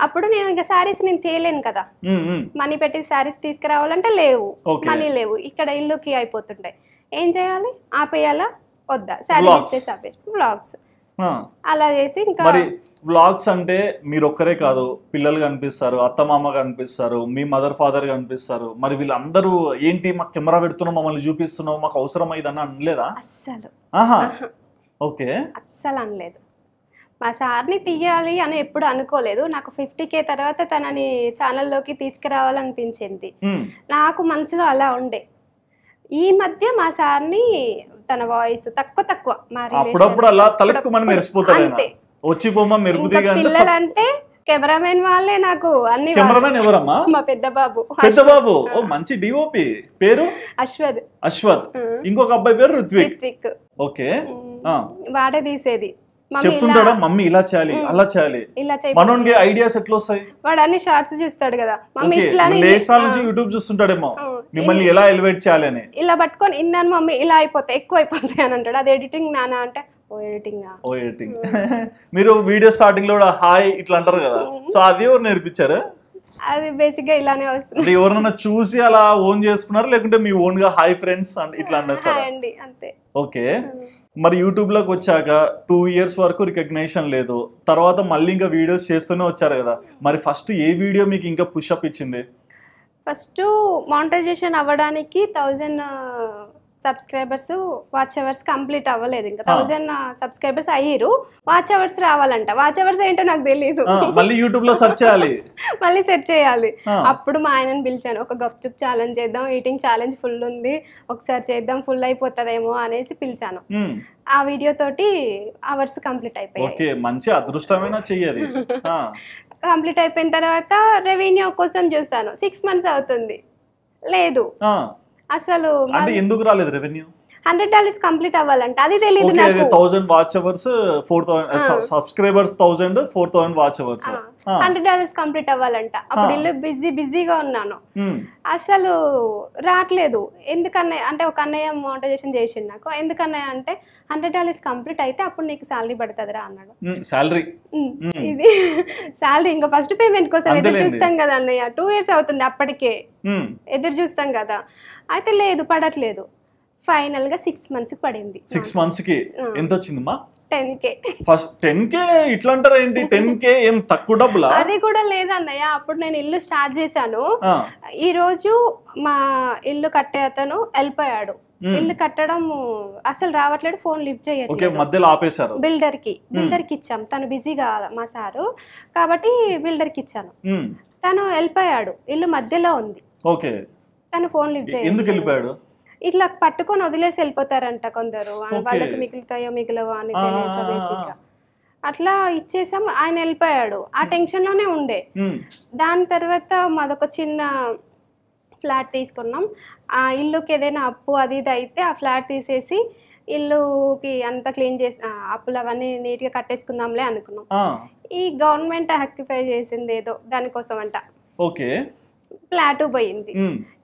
అప్పుడు నేను ఇంకా శారీస్ నేను తేలేను కదా, మనీ పెట్టి శారీస్ తీసుకురావాలంటే లేవు, మనీ లేవు, ఇక్కడ ఇల్లుకి అయిపోతుంటాయి. ఏం చేయాలి, ఆపేయాలా వద్దా, శారీస్ వ్లాగ్స్ అలా చేసి. ఇంకా వ్లాగ్స్ అంటే మీరు ఒక్కరే కాదు, పిల్లలు కనిపిస్తారు, అత్తమామ కనిపిస్తారు, మీ మదర్ ఫాదర్ కనిపిస్తారు, మరి వీళ్ళందరూ ఏంటి మాకు కెమెరా పెడుతున్నావు, మమ్మల్ని చూపిస్తున్నావు, మాకు అవసరం అయిందని అనలేదా? అస్సలు ఓకే, అస్సలు అనలేదు. మా సార్ని తీయాలి అని ఎప్పుడు అనుకోలేదు. నాకు 50K తర్వాత తనని ఛానల్లోకి తీసుకురావాలనిపించింది. నాకు మనసులో అలా ఉండే. ఈ మధ్య మా సార్ని తన వాయిస్ తక్కువ పిల్లలంటే కెమెరామెన్ వాళ్ళే నాకు అన్ని. మా పెద్ద బాబు మంచి డిఓపి పేరు అశ్వత్, ఇంకొక అబ్బాయి పేరు రుత్విక్. ఓకే, వాడే తీసేది. చెప్తుంటాడా మమ్మీ ఇలా చేయాలి అలా చేయాలి, మనోనికి ఐడియాస్ ఎట్లా వస్తాయి? వాడు అన్ని షార్ట్స్ చూస్తాడు కదా, మమ్మీ యూట్యూబ్ చూస్తుంటాడేమో మిమ్మల్ని ఎలా ఎలివేట్ చేయాలి అని. ఇలా పట్టుకొని ఇన్నాను మమ్మీ ఇలా అయిపోతాయి, ఎక్కువ అయిపోతాయి అని అంటాడు. అది ఎడిటింగ్ నానా అంటే ఓ ఎడిటింగ్. మీరు వీడియో స్టార్టింగ్ లో హాయ్ ఇట్లా అంటారు కదా, సో అది ఎవరు నేర్పించారు? అది బేసిక్ గా ఇలానే వస్తుంది. ఎవరన్నా చూసి అలా ఓన్ చేసుకున్నారు, లేకుంటే మీ ఓన్ గా హాయ్ ఫ్రెండ్స్ ఇట్లా అండి అంతే. ఓకే, మరి యూట్యూబ్ లోకి వచ్చాక 2 years వరకు రికగ్నేషన్ లేదు, తర్వాత మళ్ళీ ఇంకా వీడియోస్ చేస్తూనే వచ్చారు కదా, మరి ఫస్ట్ ఏ వీడియో మీకు ఇంకా పుషప్ ఇచ్చింది? ఫస్ట్ మానిటైజేషన్ అవ్వడానికి 1000 సబ్స్క్రైబర్స్ వాచ్ అవర్స్ కంప్లీట్ అవ్వలేదు, ఇంకా 1000 సబ్స్క్రైబర్స్ అయ్యారు, వాచ్ అవర్స్ రావాలంట. వాచ్ అవర్స్ ఏంటో నాకు తెలియదు, మళ్ళీ యూట్యూబ్ లో సెర్చ్ చేయాలి, మళ్ళీ సెర్చ్ చేయాలి. అప్పుడు మా ఆయనని పిలిచాను, ఒక గప్చుప్ ఛాలెంజ్ చేద్దాం, ఈటింగ్ ఛాలెంజ్ ఫుల్ ఉంది, ఒకసారి చేద్దాం, ఫుల్ అయిపోతుందేమో అనేసి పిలిచాను. ఆ వీడియో తోటి అవర్స్ కంప్లీట్ అయిపోయాయి. మంచి అదృష్టమైన చెయ్యాలి. కంప్లీట్ అయిపోయిన తర్వాత రెవెన్యూ కోసం చూస్తాను, 6 months అవుతుంది, లేదు అసలు. ఎందుకు రాలేదు రెవెన్యూ? $100 కంప్లీట్ అవ్వాలంట, అది తెలియదు ఓకే, నాకు. 1000 watch hours, 4000 subscribers, 1000 4000 watch hours, $100 complete అవ్వాలంట. అప్పుడు ఇల్లు బిజీగా ఉన్నాను, అసలు రావట్లేదు. ఎందుకన్నయ్య అంటే ఒక అన్నయ్య మోటివేషన్ చేసిండు నాకు. ఎందుకన్నయ్య అంటే $100 కంప్లీట్ అయితే అప్పుడు నీకు శాలరీ పడుతుందిరా అన్నాడు. శాలరీ ఇది శాలరీ ఇంకా ఫస్ట్ పేమెంట్ కోసం ఎదురు చూస్తాం కదా అన్నయ్య, 2 years అవుతుంది అప్పటికే ఎదురు చూస్తాం కదా. అయితే లేదు, పడట్లేదు. ఫైనల్ గా 6 months కి పడింది. 6 months కి ఎంత వచ్చిందమ్మా? 10K. ఫస్ట్ 10K ఇట్లా అంటారా ఏంటి? 10K ఏం తక్కువ డబ్బులా? అది కూడా లేదన్నయ్య. అప్పుడు నేను ఇల్లు స్టార్ట్ చేశాను, ఈ రోజు మా ఇల్లు కట్టే అతను వెళ్ళిపోయాడు. ఇల్లు కట్టడం అసలు రావట్లేదు, ఫోన్ లిఫ్ట్ చేయట్లేదు. మధ్యలో ఆపేశారు. బిల్డర్ కి ఇచ్చాం, తను బిజీగా మా సారు కాబట్టి బిల్డర్ కి ఇచ్చాను. తను వెళ్ళిపోయాడు, ఇల్లు మధ్యలో ఉంది. ఓకే, తను ఫోన్ లిఫ్ట్ చేయలేదు. ఎందుకు వెళ్ళిపోయాడు? ఇట్లా పట్టుకొని వదిలేసి వెళ్ళిపోతారంట కొందరు, వాళ్ళకి మిగులుతాయో మిగిలవో అని తెలియక బేసిక్గా అట్లా ఇచ్చేసాం. ఆయన వెళ్ళిపోయాడు, ఆ టెన్షన్ లోనే ఉండే. దాని తర్వాత మాదొక చిన్న ఫ్లాట్ తీసుకున్నాం. ఆ ఇల్లుకి ఏదైనా అప్పు అది ఇది అయితే ఆ ఫ్లాట్ తీసేసి ఇల్లుకి అంతా క్లీన్ చేసి అప్పులు అవన్నీ నీట్ గా కట్టేసుకుందాంలే అనుకున్నాం. ఈ గవర్నమెంట్ ఆక్యుపై చేసింది ఏదో దానికోసం అంట. ఓకే, ఫ్లాట్ పోయింది.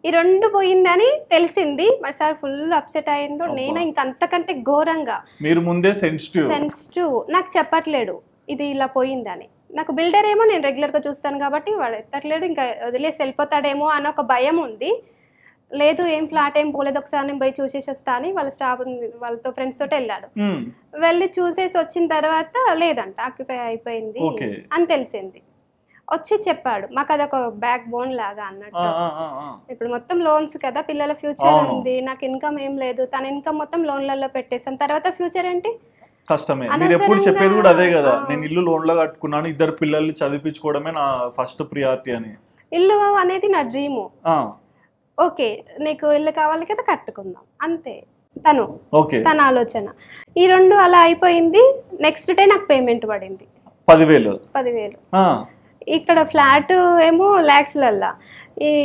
ఈ 2 పోయిందని తెలిసింది. మా సార్ ఫుల్ అప్సెట్ అయ్యిండు. నేను ఇంకంతకంటే ఘోరంగా. మీరు ముందే సెన్సిటివ్ నాకు చెప్పట్లేడు ఇది ఇలా పోయిందని. నాకు బిల్డర్ ఏమో నేను రెగ్యులర్ గా చూస్తాను కాబట్టి వాడు ఎత్తట్లేడు, ఇంకా వదిలేసి వెళ్ళిపోతాడేమో అని ఒక భయం ఉంది. లేదు ఏం ఫ్లాట్ ఏం పోలేదు, ఒకసారి నేను పోయి చూసేసి వస్తా అని వాళ్ళ స్టాఫ్ వాళ్ళతో ఫ్రెండ్స్ తోటి వెళ్ళాడు. వెళ్ళి చూసేసి వచ్చిన తర్వాత లేదంట, ఆక్యుపై అయిపోయింది అని తెలిసింది. వచ్చి చెప్పాడు, మాకు అదొక బ్యాక్ బోన్ లాగా అన్నట్టు. ఇప్పుడు మొత్తం లోన్స్ కదా, పిల్లల ఫ్యూచర్ ఉంది, నాకు ఇన్కమ్ ఏం లేదు, తన ఇన్కమ్ మొత్తం లోన్లలో పెట్టేసాం, తర్వాత ఫ్యూచర్ ఏంటి? కష్టమే. మీరు ఎప్పుడు చెప్పేది కూడా అదే కదా, నేను ఇల్లు లోన్ లో కట్టుకున్నాను, 2 పిల్లల్ని చదివించుకోవడమే నా ఫస్ట్ ప్రియారిటీ అని. ఇల్లు అనేది నా డ్రీము. ఓకే, నీకు ఇల్లు కావాలి కదా, కట్టుకుందాం అంతే తన ఆలోచన. ఈ 2 అలా అయిపోయింది. నెక్స్ట్ డే నాకు పేమెంట్ పడింది 10,000. ఇక్కడ ఫ్లాట్ ఏమో lakhsలల్లా,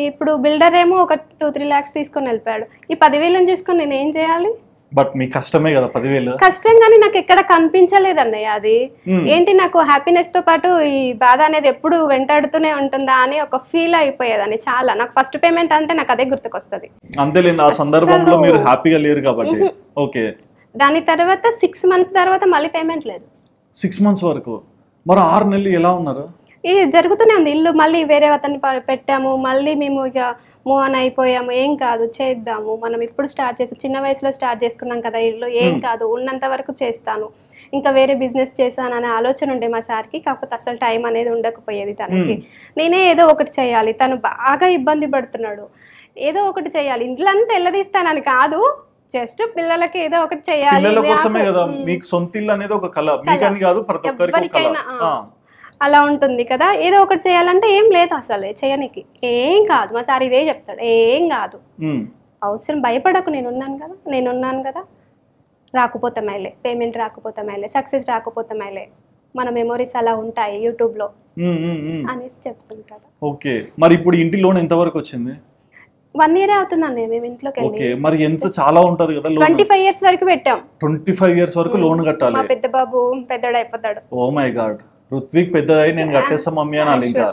ఇప్పుడు బిల్డర్ ఏమో ఒక 2-3 lakhs తీసుకొని వెళ్ళిపోయాడు. ఈ 10,000 చూసుకొని నేను ఏం చేయాలి? బట్ మీ కష్టమే కదా 10,000. కష్టం కానీ నాకు ఎక్కడ కనిపించలేదు అన్నయ్య. అది ఏంటి, నాకు హ్యాపీనెస్ తో పాటు ఈ బాధ అనేది ఎప్పుడు వెంటాడుతూనే ఉంటుందా అని ఒక ఫీల్ అయిపోయేదని చాలా. నాకు ఫస్ట్ పేమెంట్ అంటే నాకు అదే గుర్తుకొస్తుంది. అంతేలేండి, ఆ సందర్భంలో మీరు హ్యాపీగా లేరు కాబట్టి. ఓకే, దాని తర్వాత 6 months తర్వాత మళ్ళీ పేమెంట్ లేదు. 6 months వరకు. మరి 6 నెలలు ఎలా ఉన్నారు? ఇది జరుగుతూనే ఉంది. ఇల్లు మళ్ళీ వేరే అతన్ని పెట్టాము, మళ్ళీ మేము ఇక మూవ్ ఆన్ అయిపోయాము. ఏం కాదు, చేద్దాము, మనం ఇప్పుడు స్టార్ట్ చేసి చిన్న వయసులో స్టార్ట్ చేసుకున్నాం కదా ఇల్లు, ఏం కాదు, ఉన్నంత వరకు చేస్తాను, ఇంకా వేరే బిజినెస్ చేశాను అనే ఆలోచన ఉండే మా సార్కి. కాకపోతే అసలు టైం అనేది ఉండకపోయేది తనకి. నేనే ఏదో ఒకటి చేయాలి, తను బాగా ఇబ్బంది పడుతున్నాడు, ఏదో ఒకటి చేయాలి. ఇంట్లో అంతా ఎల్లదీస్తానని కాదు, జస్ట్ పిల్లలకి ఏదో ఒకటి చేయాలి. మీకు సొంత ఇల్లు అనేది ఒక కళ, మీకని కాదు ప్రతి ఒక్కరికైనా అలా ఉంటుంది కదా. ఏదో ఒకటి చేయాలంటే ఏం లేదు అసలు చేయనికి, ఏం కాదు. మా సార్ ఇదే చెప్తాడు, ఏం కాదు, అవసరం భయపడకు, నేనున్నాను కదా, రాకపోతే మేలే, పేమెంట్ రాకపోతే మేలే, సక్సెస్ రాకపోతే మేలే, మన మెమోరీస్ అలా ఉంటాయి యూట్యూబ్ లో అనేసి చెప్తుంటాడు. ఓకే, మరి ఇప్పుడు ఇంటి లోన్ ఎంత వరకు వచ్చింది? 1 year అవుతుందండి మేము ఇంట్లోకి వెళ్ళి. మరి ఎంత చాలా ఉంటది కదా, 25 years వరకు పెట్టాం. 25 years వరకు లోన్ కట్టాలి. మా పెద్ద బాబు పెద్దడు అయిపోతాడు. ఓ మై గాడ్, ఋత్విక్ పెద్దదై నేను కట్టేస్తా మమ్మీ అని. ఇంకా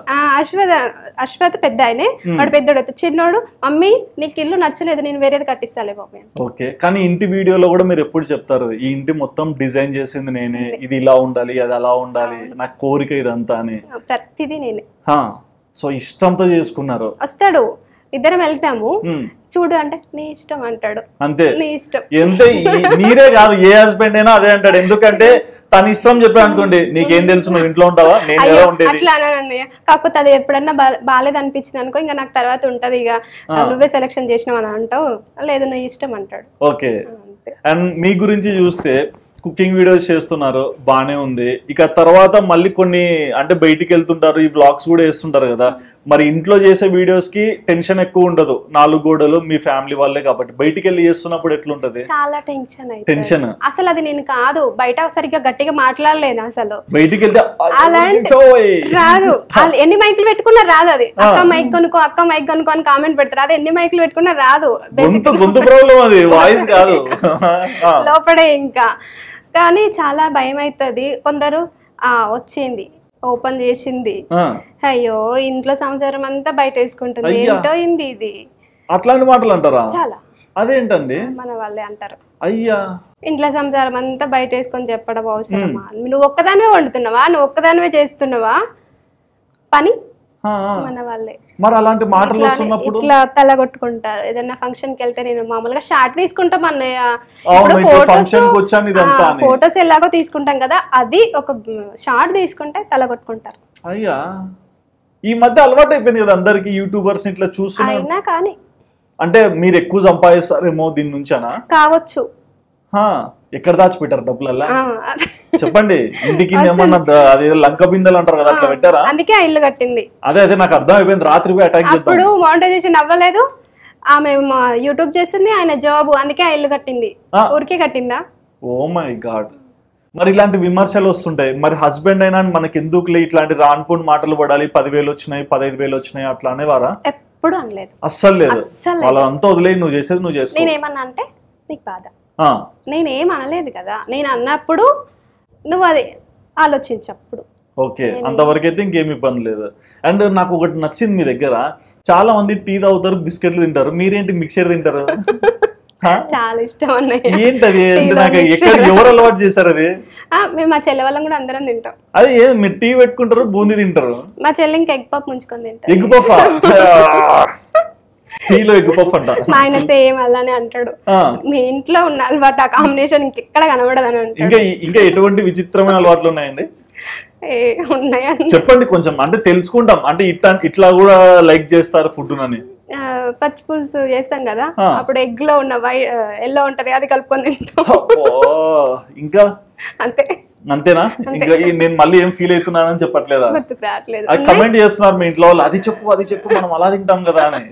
అశ్వత్ పెద్ద ఆయనే, వాడు పెద్దోడు. చిన్నోడు మమ్మీ నీకు ఇల్లు నచ్చలేదు, నేను వేరేది కట్టిస్తాలే మమ్మీ. ఓకే, కానీ ఇంటి వీడియోలో కూడా మీరు ఎప్పుడు చెప్తారు, ఈ ఇంటి మొత్తం డిజైన్ చేసింది నేనే, ఇది ఇలా ఉండాలి, అది అలా ఉండాలి, నాకు కోరిక ఇదంతా అని. ప్రతిదీ నేనే. సో ఇష్టంతో చేసుకున్నారు. వస్తాడు, ఇద్దరం వెళ్తాము, చూడు అంటే నీ ఇష్టం అంటాడు. అంతే, నీ ఇష్టం. ఎంత మీరే కాదు, ఏ హస్బెండ్ అయినా అదే అంటాడు. ఎందుకంటే తన ఇష్టం చెప్పా అనుకోండి, నీకేం తెలుసు, నువ్వు ఇంట్లో ఉంటావా, నేను అట్లా అన్నయ్య. కాకపోతే అది ఎప్పుడన్నా బాగాలేదు అనిపించింది అనుకో, ఇంకా నాకు తర్వాత ఉంటది, ఇక నువ్వే సెలక్షన్ చేసినావు అని అంటావు, లేదు నీ ఇష్టం అంటాడు. ఓకే, అండ్ మీ గురించి చూస్తే కుకింగ్ వీడియోస్ చేస్తున్నారు, బానే ఉంది. ఇక తర్వాత మళ్ళీ కొన్ని అంటే బయటికి వెళ్తుంటారు, ఈ బ్లాగ్స్ కూడా వేస్తుంటారు కదా, మరి ఇంట్లో చేసే వీడియోస్ కి టెన్షన్ ఎక్కువ ఉండదు, 4 గోడలు మీ ఫ్యామిలీ వాళ్ళే కాబట్టి. బయటికి వెళ్ళి చేస్తున్నప్పుడు ఎట్లుంటది? చాలా టెన్షన్. అసలు అది నేను కాదు, బయట సరిగ్గా గట్టిగా మాట్లాడలేను అసలు. బయటికి వెళ్తే రాదు. ఎన్ని మైకులు పెట్టుకున్నా రాదు. అది అక్క మైక్ కొనుక్కో, అక్క మైక్ కొనుక్కో అని కామెంట్ పెడతారు. అది ఎన్ని మైకులు పెట్టుకున్నా రాదు. గొంతు ప్రాబ్లం, అది వాయిస్ కాదు లోపడే. ఇంకా కానీ చాలా భయం అవుతుంది. కొందరు వచ్చింది, ఓపెన్ చేసింది, అయ్యో ఇంట్లో సంసారం అంతా బయట వేసుకుంటుంది, ఏంటో ఇది అట్లాంటి మాటలు అంటారా? చాలా. అదేంటండి? మన వాళ్ళే అంటారు. అయ్యా, ఇంట్లో సంసారం అంతా బయట వేసుకొని చెప్పడం అవసరమా? నువ్వు ఒక్కదానివే వండుతున్నావా, నువ్వు ఒక్కదానివే చేస్తున్నావా పని? మన వాళ్ళే. మరి అలాంటి మాటలు వస్తున్నప్పుడు ఇట్లా తల కొట్టుకుంటారు. ఏదైనా ఫంక్షన్ కి వెళ్తే నేను మామూలుగా షార్ట్ తీసుకుంటాం అన్నయ్య, ఫోటోస్ ఎలాగో తీసుకుంటాం కదా, అది ఒక షార్ట్ తీసుకుంటే తల కొట్టుకుంటారు. అయ్యా, ఈ మధ్య అలవాటు అయిపోయింది కదా అందరికి, యూట్యూబర్స్ ఇట్లా చూస్తున్నా. అయినా కానీ అంటే మీరు ఎక్కువ సంపాదిస్తారేమో దీని నుంచేనా? కావచ్చు. ఎక్కడ దాచిపెట్టారు డబ్బులల్లా? చెప్పండి. ఇంటికి ఏమన్నా అదే లంక బిందెలు అంటారు కదా, అట్లా పెట్టారా? అందుకే ఆ ఇల్లు కట్టింది. అదే నాకు అర్థం అయిపోయింది. రాత్రి పోయి అటాక్ చేద్దాం. అప్పుడు మానిటైజేషన్ అవ్వలేదు, ఆమె యూట్యూబ్ చేస్తుంది, ఆయన జాబ్, అందుకే ఆ ఇల్లు కట్టింది. ఊరికే కట్టిందా? Oh my God. మరి ఇలాంటి విమర్శలు వస్తుంటాయి. మరి హస్బెండ్ అయినా మనకి ఎందుకులే ఇట్లాంటి రాన్పూన్ మాటలు పడాలి, 10,000 వచ్చినాయి 15,000 వచ్చినాయి అట్లా అనేవారా? ఎప్పుడు అనలేదు. అస్సలు లేదు. వాళ్ళంతా వదిలే, నువ్వు చేసేది నువ్వు చేస్తావు. నేనేమన్నా అంటే నీకు బాధ, నేనేం అనలేదు కదా. నేను అన్నప్పుడు నువ్వు అది ఆలోచించప్పుడు ఓకే, అంతవరకు అయితే ఇంకేమి ఇబ్బంది లేదు. అండ్ నాకు ఒకటి నచ్చింది మీ దగ్గర, చాలా మంది టీ తాగుతారు, బిస్కెట్లు తింటారు, మీరేంటి మిక్చర్ తింటారు? చాలా ఇష్టం అన్నయ్య. ఏంటది? ఎవరు అలవాటు చేశారు అది? మేము మా చెల్లె వాళ్ళం కూడా అందరం తింటాం. అది మీరు టీ పెట్టుకుంటారు, బూందీ తింటారు. మా చెల్లి ఇంకా ఎగ్ పఫ్ ముంచుకొని తింటారు. Egg puff? టీలో ఎగ్ పఫ్ అంట. మా ఆయన సేమ్ అలానే అంటాడు. మీ ఇంట్లో ఉన్న అలవాటు ఆ కాంబినేషన్ ఇంకెక్కడ కనబడదు అని అంటాడు. ఇంకా ఎటువంటి విచిత్రమైన అలవాట్లు ఉన్నాయండి? ఉన్నాయా చెప్పండి కొంచెం, అంటే తెలుసుకుంటాం. అంటే ఇట్లా కూడా లైక్ చేస్తారు ఫుడ్ అని. పచ్చి పులుసు చేస్తాం కదా, అప్పుడు ఎగ్ లో ఉన్న ఎల్లో ఉంటది, అది కలుపుకొని తింటాం. ఇంకా అంతే. అంతేనా? ఇంకా నేను మళ్ళీ ఏం ఫీల్ అవుతున్నానని చెప్పట్లేదా? గుర్తుకు రావట్లేదు. కమెంట్ చేస్తున్నారు మీ ఇంట్లో వాళ్ళు, అది చెప్పు మనం అలా తింటాం కదా అని.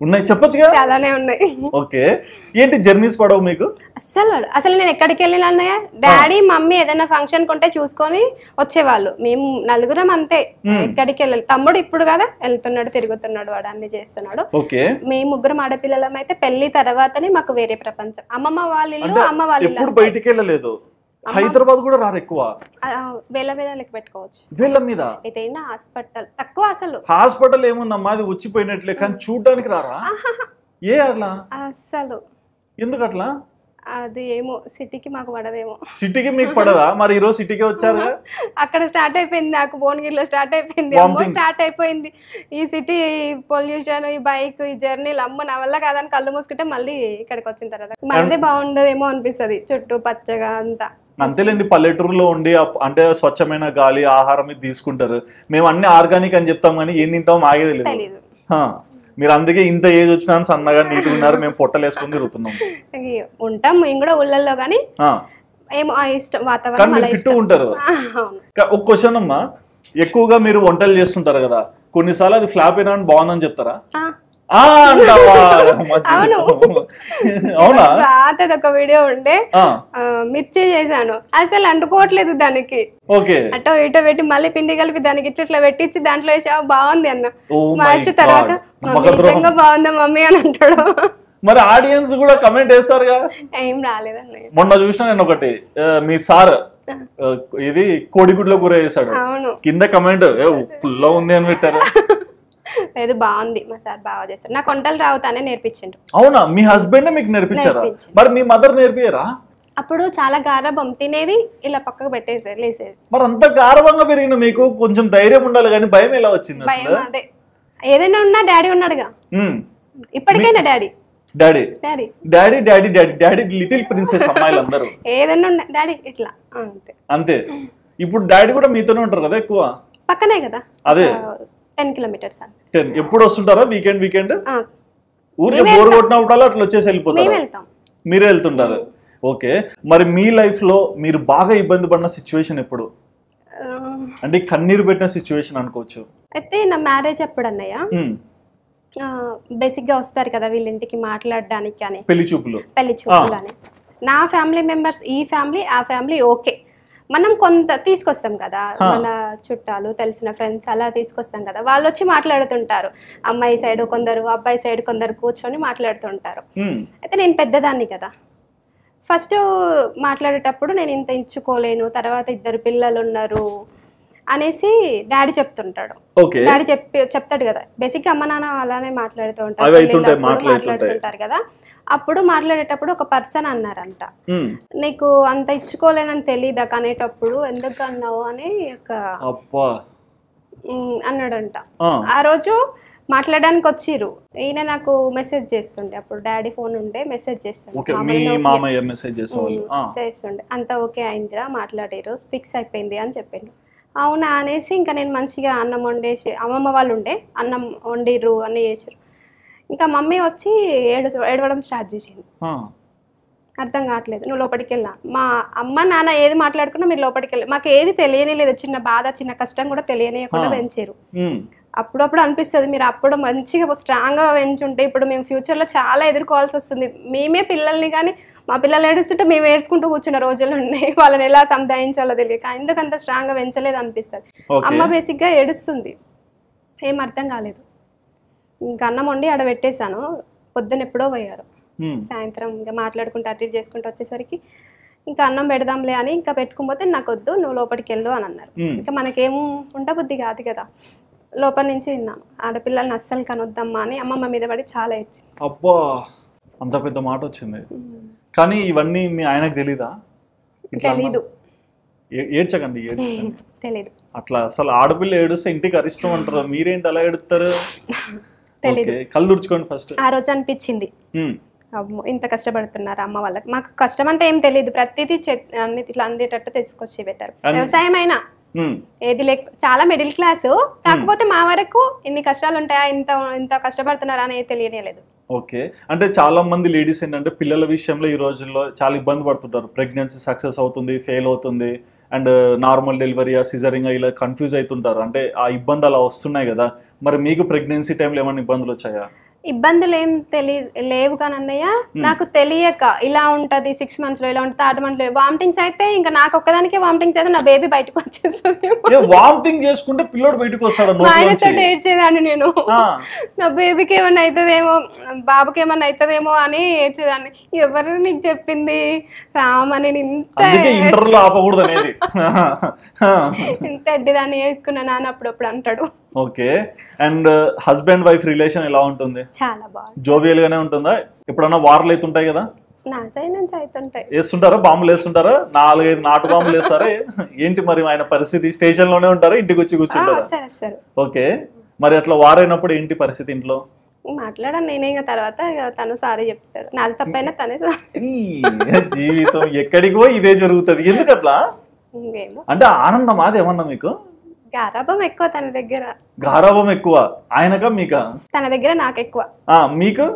ఉన్నాయి చెప్పొచ్చుగా. చాలానే ఉన్నాయి. ఓకే, ఏంటి జర్నీస్ పడవు మీకు? అసలు నేను ఎక్కడికి వెళ్ళినా అన్నయ్య, డాడీ మమ్మీ ఏదైనా ఫంక్షన్ కొంటే చూసుకొని వచ్చేవాళ్ళు. మేము నలుగురం అంతే, ఎక్కడికి వెళ్ళాలి. తమ్ముడు ఇప్పుడు కదా వెళ్తున్నాడు, తిరుగుతున్నాడు, వాడు అన్ని చేస్తున్నాడు. మేము ముగ్గురం ఆడపిల్లలం. అయితే పెళ్లి తర్వాతనే మాకు వేరే ప్రపంచం. అమ్మమ్మ వాళ్ళ ఇల్లు, అమ్మ వాళ్ళ ఇల్లు. బయటికి వెళ్ళలేదు. హైదరాబాద్ కూడా రారు ఎక్కువ? వేల మీద లెక్క పెట్టుకోవచ్చు. వేల మీద? ఏదైనా హాస్పిటల్ తక్కువ. అసలు హాస్పిటల్ ఏముందమ్మా, అది వచ్చిపోయినట్లే, కానీ చూడడానికి రారా? ఏ అట్లా? అసలు ఎందుకు అట్లా? అది ఏమో సిటీకి మాకు పడదేమో. సిటీకి మీకు పడదా? మరి ఈరోజు సిటీకి వచ్చారు. అక్కడ స్టార్ట్ అయిపోయింది నాకు, భువనగిరిలో స్టార్ట్ అయిపోయింది, స్టార్ట్ అయిపోయింది. ఈ సిటీ పొల్యూషన్, ఈ బైక్, ఈ జర్నీలు, అమ్మ నా వల్ల కాదని కళ్ళు మూసుకుంటే మళ్ళీ ఇక్కడికి వచ్చిన తర్వాత మనదే బాగుండదేమో అనిపిస్తుంది, చుట్టూ పచ్చగా అంతా. అంతేలేండి, పల్లెటూరులో ఉండి అంటే స్వచ్ఛమైన గాలి, ఆహారం ఇది తీసుకుంటారు. మేము అన్ని ఆర్గానిక్ అని చెప్తాం, కానీ ఏం తింటాం మాకే తెలియదు. మీరు అందుకే ఇంత ఏజ్ వచ్చినా సన్నగా నీట్ ఉన్నారు, మేము పొట్టలు వేసుకొని తిరుగుతున్నాం. ఉంటాం మేము కూడా ఊళ్ళల్లో, కానీ ఏమో ఇష్టం వాతావరణం ఫిట్ ఉంటారు. ఒక క్వశ్చన్ అమ్మా, ఎక్కువగా మీరు వంటలు చేస్తుంటారు కదా, కొన్నిసార్లు అది ఫ్లాప్ అయినా బాగుందని చెప్తారా? అవును. అవునా? పాతది ఒక వీడియో ఉండే, మిర్చి చేశాను, అసలు అంటుకోవట్లేదు దానికి. అటో ఇటో పెట్టి మళ్ళీ పిండి కలిపి దానికి ఇట్లా పెట్టించి దాంట్లో వేసావు, బాగుంది అన్న. మార్చి తర్వాత నిజంగా బాగుందా మమ్మీ అని అంటాడు. మరి ఆడియన్స్ కూడా కమెంట్ వేస్తారుగా? ఏం రాలేదండి. మొన్న చూసిన నేను ఒకటి, మీ సార్ ఇది కోడిగుడ్లో కూర చేశాడు, కింద కమెంట్ పుల్ల ఉంది అని పెట్టారు. లేదు బాగుంది, మా సార్ బాగా చేస్తారు. నాకు వంటలు రావుతానే నేర్పించిండు. అవునా? మీ హస్బెండ్ మీకు నేర్పించారా? మరి మీ మదర్ నేర్పియరా? అప్పుడు చాలా గారభం, తినేది ఇలా పక్కకు పెట్టేసేది, లేసేది. మరి అంత గారభంగా పెరిగిన మీకు కొంచెం ధైర్యం ఉండాలి, కానీ భయం ఎలా వచ్చింది? భయం అదే, ఏదైనా ఉన్నా డాడీ ఉన్నాడుగా, ఇప్పటికైనా daddy daddy daddy daddy daddy daddy daddy little princess అమ్మాయిలు అందరూ. ఏదైనా ఉన్నా డాడీ ఇట్లా అంతే అంతే. ఇప్పుడు డాడీ కూడా మీతోనే ఉంటారు కదా ఎక్కువ? పక్కనే కదా, అదే 10 kilometers. ఎప్పుడు వస్తుంటారా? వీకెండ్ ఊరికే బోర్ కొట్టినప్పుడు అట్లా వచ్చేసి వెళ్ళిపోతారు? మీరే వెళ్తుంటారు. ఓకే, మరి మీ లైఫ్ లో మీరు బాగా ఇబ్బంది పడిన సిచ్యువేషన్ ఎప్పుడు? అంటే కన్నీరు పెట్టిన సిచ్యువేషన్ అనుకోవచ్చు. అయితే నా మ్యారేజ్ అప్పుడు అన్నయ్య బేసిక్గా వస్తారు కదా వీళ్ళ ఇంటికి మాట్లాడడానికి కానీ పెళ్లి చూపులు అని. నా ఫ్యామిలీ మెంబర్స్ ఈ ఫ్యామిలీ ఆ ఫ్యామిలీ ఓకే, మనం కొంత తీసుకొస్తాం కదా మన చుట్టాలు తెలిసిన ఫ్రెండ్స్ అలా తీసుకొస్తాం కదా, వాళ్ళు వచ్చి మాట్లాడుతుంటారు. అమ్మాయి సైడ్ కొందరు అబ్బాయి సైడ్ కొందరు కూర్చొని మాట్లాడుతుంటారు. అయితే నేను పెద్దదాన్ని కదా, ఫస్ట్ మాట్లాడేటప్పుడు నేను ఇంత ఇచ్చుకోలేను, తర్వాత 2 పిల్లలు ఉన్నారు అనేసి డాడీ చెప్తుంటాడు. డాడీ చెప్తాడు కదా, బేసిక్గా అమ్మ నాన్న అలానే మాట్లాడుతుంటారు కదా. అప్పుడు మాట్లాడేటప్పుడు ఒక పర్సన్ అన్నారంట, నీకు అంత ఇచ్చుకోలేనని తెలీదా కనేటప్పుడు ఎందుకు అన్నావు అని అన్నాడంట. ఆ రోజు మాట్లాడడానికి వచ్చిర్రు, ఈయన నాకు మెసేజ్ చేస్తుండే, అప్పుడు డాడీ ఫోన్ ఉండే మెసేజ్ చేస్తుండే. అంత ఓకే అయిందిరా, మాట్లాడారు, ఫిక్స్ అయిపోయింది అని చెప్పిండు. అవునా అనేసి ఇంకా నేను మంచిగా అన్నం వండేసి, అమ్మమ్మ వాళ్ళు ఉండే అన్నం వండిర్రు అన్నీ చేసారు. ఇంకా మమ్మీ వచ్చి ఏడవడం స్టార్ట్ చేసింది. అర్థం కావట్లేదు, నువ్వు లోపలికి వెళ్ళా. మా అమ్మ నాన్న ఏది మాట్లాడుకున్నా మీరు లోపలికి వెళ్ళి, మాకు ఏది తెలియని లేదు, చిన్న బాధ చిన్న కష్టం కూడా తెలియనియకుండా పెంచారు. అప్పుడప్పుడు అనిపిస్తుంది మీరు అప్పుడు మంచిగా స్ట్రాంగ్గా పెంచుంటే ఇప్పుడు మేము ఫ్యూచర్లో చాలా ఎదుర్కోవాల్సి వస్తుంది. మేమే పిల్లల్ని కానీ మా పిల్లలు ఏడుస్తుంటే మేము ఏడ్చుకుంటూ కూర్చున్న రోజులు ఉన్నాయి, వాళ్ళని ఎలా సంధాయించాలో తెలియక ఎందుకంత స్ట్రాంగ్గా పెంచలేదు అనిపిస్తుంది. అమ్మ బేసిక్గా ఏడుస్తుంది, ఏం అర్థం కాలేదు. ఇంకా అన్నం వండి ఆడ పెట్టేశాను, పొద్దున ఎప్పుడో పోయారు, సాయంత్రం ఇంకా మాట్లాడుకుంటూ అటు చేసుకుంటూ వచ్చేసరికి ఇంకా అన్నం పెడదాంలే అని ఇంకా పెట్టుకుపోతే నాకు వద్దు నువ్వు లోపలికి వెళ్ళు అని అన్నారు. ఇంకా మనకేం ఉండబుద్ధి కాదు కదా, లోపల నుంచి విన్నాను ఆడపిల్లల్ని అస్సలు కనొద్దమ్మా అని అమ్మమ్మ మీద పడి చాలా ఏడ్చింది. అబ్బా అంత పెద్ద మాట వచ్చింది. కానీ ఇవన్నీ మీ ఆయనకు తెలీదా? తెలీదు. ఏడ్చకండి తెలీదు. అట్లా అసలు ఆడపిల్ల ఏడుస్తే ఇంటికి అరిష్టం అంటారు, మీరేంటి అలా ఏడుస్తారు? తెలీదు. కళ్ళు తుడుచుకోండి ఫస్ట్. ఆ రోజు అనిపించింది ఇంత కష్టపడుతున్నారు అమ్మ వాళ్ళకి, మాకు కష్టం అంటే ఏం తెలియదు, ప్రతిదీ అన్ని ఇట్లా అందేటట్టు తెచ్చుకొచ్చి పెట్టారు. వ్యవసాయం అయినా ఏది లేక చాలా మిడిల్ క్లాస్, కాకపోతే మా వరకు ఇన్ని కష్టాలు ఉంటాయా, ఇంత కష్టపడుతున్నారా అనేది తెలియలేదు. ఓకే, అంటే చాలా మంది లేడీస్ ఏంటంటే పిల్లల విషయంలో ఈ రోజుల్లో చాలా ఇబ్బంది పడుతుంటారు. ప్రెగ్నెన్సీ సక్సెస్ అవుతుంది, ఫెయిల్ అవుతుంది, అండ్ నార్మల్ డెలివరీ సిజరింగ్ ఇలా కన్ఫ్యూజ్ అవుతుంటారు. అంటే ఆ ఇబ్బంది అలా వస్తున్నాయి కదా, మరి మీకు ప్రెగ్నెన్సీ టైంలో ఏమైనా ఇబ్బందులు వచ్చాయా? ఇబ్బందులు ఏం లేవు కానీ అన్నయ్య, నాకు తెలియక ఇలా ఉంటది 6 months లో ఇలా ఉంటుంది, 3rd month లో వామిటింగ్స్ అయితే ఇంకా నాకు ఒక్కదానికే వామిటింగ్స్ అయితే నా బేబీ బయటకు వచ్చేస్తుంది. వామిటింగ్ చేసుకుంటే పిల్లోడు బయటకు వస్తాడు. ఆయనతో ఏడ్చేదాన్ని నేను, నా బేబీకి ఏమన్నా అవుతుందేమో బాబుకి ఏమన్నా అవుతుందేమో అని ఏడ్చేదాన్ని. ఎవరు నీకు చెప్పింది రామని ఇంత ఎడ్డిదాన్ని వేసుకున్నా అని అప్పుడప్పుడు అంటాడు. Okay, and husband wife relation ఎలా ఉంటుంది? చాలా బాగుంది, జోవియల్ గానే ఉంటుందా? ఎప్పుడన్నా వార్లు అవుతుంటాయి కదా? నా సైడ్ నుంచి అవుతుంటాయి. వేస్తుంటారా బాంబులు వేస్తుంటారా? 4-5 నాటు బాంబులు వేస్తారా? ఏంటి మరి ఆయన పరిస్థితి? స్టేషన్ లోనే ఉంటారా, ఇంటికి వచ్చి కూర్చుంటారా? ఓకే, మరి అట్లా వారైనప్పుడు ఏంటి పరిస్థితి ఇంట్లో? మాట్లాడాను నేనే, తర్వాత తను సారీ చెప్తాడు, నాది తప్పైనా తనే. జీవితం ఎక్కడికో ఇదే జరుగుతుంది, ఎందుకు అట్లా? అంటే ఆనందం అది ఏమన్నా మీకు? గారాబం ఎక్కువ తన దగ్గర. గారాబం ఎక్కువ ఆయనక మీకా? తన దగ్గర నాకు ఎక్కువ. మీకు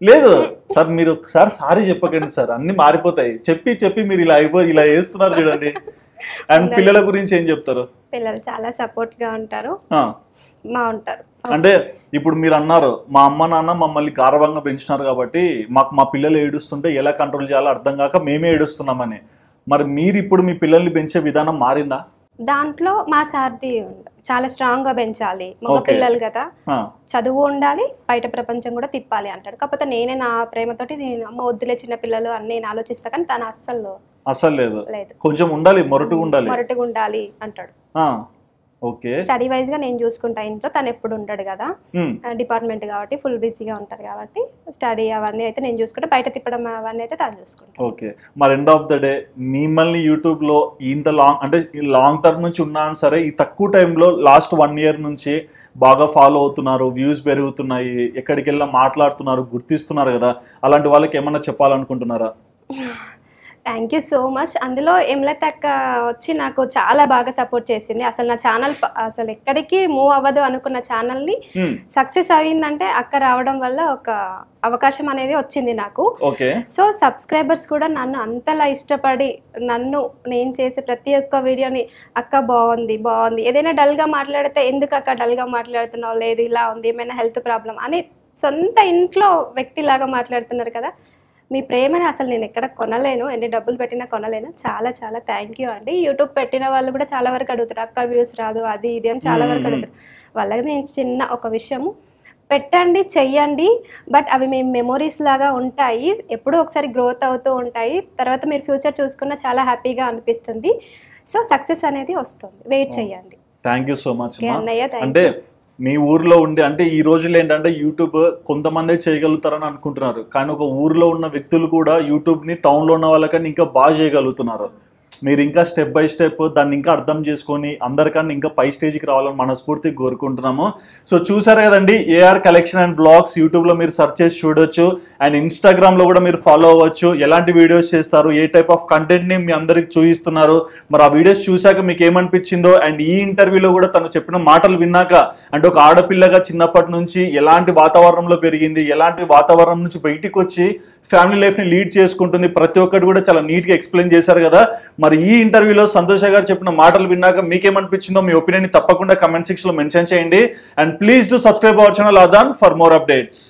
లేదు సార్, మీరు ఒకసారి సారీ చెప్పకండి సార్, అన్ని మారిపోతాయి. చెప్పి మీరు ఇలా వేస్తున్నారు చూడండి. అండ్ పిల్లల గురించి ఏం చెప్తారు? పిల్లలు చాలా సపోర్ట్ గా ఉంటారు, బాగుంటారు. అంటే ఇప్పుడు మీరు అన్నారు మా అమ్మ నాన్న మమ్మల్ని గారవంగా పెంచుతున్నారు కాబట్టి మాకు మా పిల్లలు ఏడుస్తుంటే ఎలా కంట్రోల్ చేయాలో అర్థం కాక మేమే ఏడుస్తున్నామని. మరి మీరు ఇప్పుడు మీ పిల్లల్ని పెంచే విధానం మారిందా? దాంట్లో మా సార్ది చాలా స్ట్రాంగ్ గా పెంచాలి, మగ పిల్లలు కదా, చదువు ఉండాలి, బయట ప్రపంచం కూడా తిప్పాలి అంటాడు. కాకపోతే నేనే నా ప్రేమతోటి నేను అమ్మ వద్దులే చిన్న పిల్లలు అని నేను ఆలోచిస్తా, కానీ తను అస్సలు లేదు, కొంచెం ఉండాలి, మొరటుగా ఉండాలి అంటాడు. ఓకే, స్టడీ వైజ్ గా నేను చూసుకుంటా ఇంట్లో, తను ఎప్పుడు ఉంటాడు కదా, డిపార్ట్మెంట్ కాబట్టి ఫుల్ బిజీగా ఉంటారు కాబట్టి స్టడీ అవన్నీ అయితే నేను చూసుకుంటా, బయట తిప్పడం అవన్నీ అయితే తను చూసుకుంటా. ఓకే, మరి ఎండ్ ఆఫ్ ద డే మిమ్మల్ని యూట్యూబ్ లో ఇంత లాంగ్ టర్మ్ నుంచి ఉన్నాను సరే, ఈ తక్కువ టైంలో లాస్ట్ 1 year నుంచి బాగా ఫాలో అవుతున్నారు, వ్యూస్ పెరుగుతున్నాయి, ఎక్కడికి వెళ్ళా మాట్లాడుతున్నారు, గుర్తిస్తున్నారు కదా, అలాంటి వాళ్ళకి ఏమన్నా చెప్పాలనుకుంటున్నారా? Thank you so much. అందులో ఏమ్లత అక్క వచ్చి నాకు చాలా బాగా సపోర్ట్ చేసింది. అసలు నా ఛానల్ అసలు ఎక్కడికి మూవ్ అవ్వదు అనుకున్న ఛానల్ని సక్సెస్ అయిందంటే అక్క రావడం వల్ల ఒక అవకాశం అనేది వచ్చింది నాకు. సో సబ్స్క్రైబర్స్ కూడా నన్ను అంతలా ఇష్టపడి నేను చేసే ప్రతి ఒక్క వీడియోని అక్క బాగుంది బాగుంది, ఏదైనా డల్గా మాట్లాడితే ఎందుకు అక్క డల్గా మాట్లాడుతున్నావు, లేదు ఇలా ఉంది, ఏమైనా హెల్త్ ప్రాబ్లం అని సొంత ఇంట్లో వ్యక్తిలాగా మాట్లాడుతున్నారు కదా. మీ ప్రేమని అసలు నేను ఎక్కడ కొనలేను, ఎన్ని డబ్బులు పెట్టినా కొనలేను. చాలా చాలా థ్యాంక్ యూ అండి. యూట్యూబ్ పెట్టిన వాళ్ళు కూడా చాలా వరకు అడుగుతారు, అక్క వ్యూస్ రాదు అది ఇది అని చాలా వరకు అడుగుతారు. వాళ్ళకి నేను చిన్న ఒక విషయము, పెట్టండి చెయ్యండి, బట్ అవి మీ మెమొరీస్ లాగా ఉంటాయి, ఎప్పుడూ ఒకసారి గ్రోత్ అవుతూ ఉంటాయి, తర్వాత మీరు ఫ్యూచర్ చూసుకున్న చాలా హ్యాపీగా అనిపిస్తుంది. సో సక్సెస్ అనేది వస్తుంది, వెయిట్ చేయండి. Thank you so much. అంటే మీ ఊర్లో ఉండే అంటే ఈ రోజుల్లో ఏంటంటే యూట్యూబ్ కొంతమంది చేయగలుగుతారని అనుకుంటున్నారు, కానీ ఒక ఊర్లో ఉన్న వ్యక్తులు కూడా యూట్యూబ్ని టౌన్లో ఉన్న వాళ్ళకన్నా ఇంకా బాగా చేయగలుగుతున్నారు. మీరు ఇంకా స్టెప్ బై స్టెప్ దాన్ని ఇంకా అర్థం చేసుకొని అందరికన్నా ఇంకా పై స్టేజ్కి రావాలని మనస్ఫూర్తిగా కోరుకుంటున్నాము. సో చూసారు కదండి, ఏఆర్ కలెక్షన్ అండ్ బ్లాగ్స్ యూట్యూబ్లో మీరు సెర్చ్ చేసి చూడొచ్చు. అండ్ ఇన్స్టాగ్రామ్లో కూడా మీరు ఫాలో అవ్వచ్చు. ఎలాంటి వీడియోస్ చేస్తారు, ఏ టైప్ ఆఫ్ కంటెంట్ని మీ అందరికి చూపిస్తున్నారు, మరి ఆ వీడియోస్ చూశాక మీకు ఏమనిపించిందో, అండ్ ఈ ఇంటర్వ్యూలో కూడా తను చెప్పిన మాటలు విన్నాక, అంటే ఒక ఆడపిల్లగా చిన్నప్పటి నుంచి ఎలాంటి వాతావరణంలో పెరిగింది, ఎలాంటి వాతావరణం నుంచి బయటికి వచ్చి ఫ్యామిలీ లైఫ్ని లీడ్ చేసుకుంటుంది, ప్రతి ఒక్కటి కూడా చాలా నీట్గా ఎక్స్ప్లెయిన్ చేశారు కదా. మరి ఈ ఇంటర్వ్యూలో సంతోష గారు చెప్పిన మాటలు విన్నాక మీకేమనిపించిందో మీ ఒపీనియన్ తప్పకుండా కమెంట్ సెక్షన్లో మెన్షన్ చేయండి. And please do subscribe our channel Aadhan for more updates.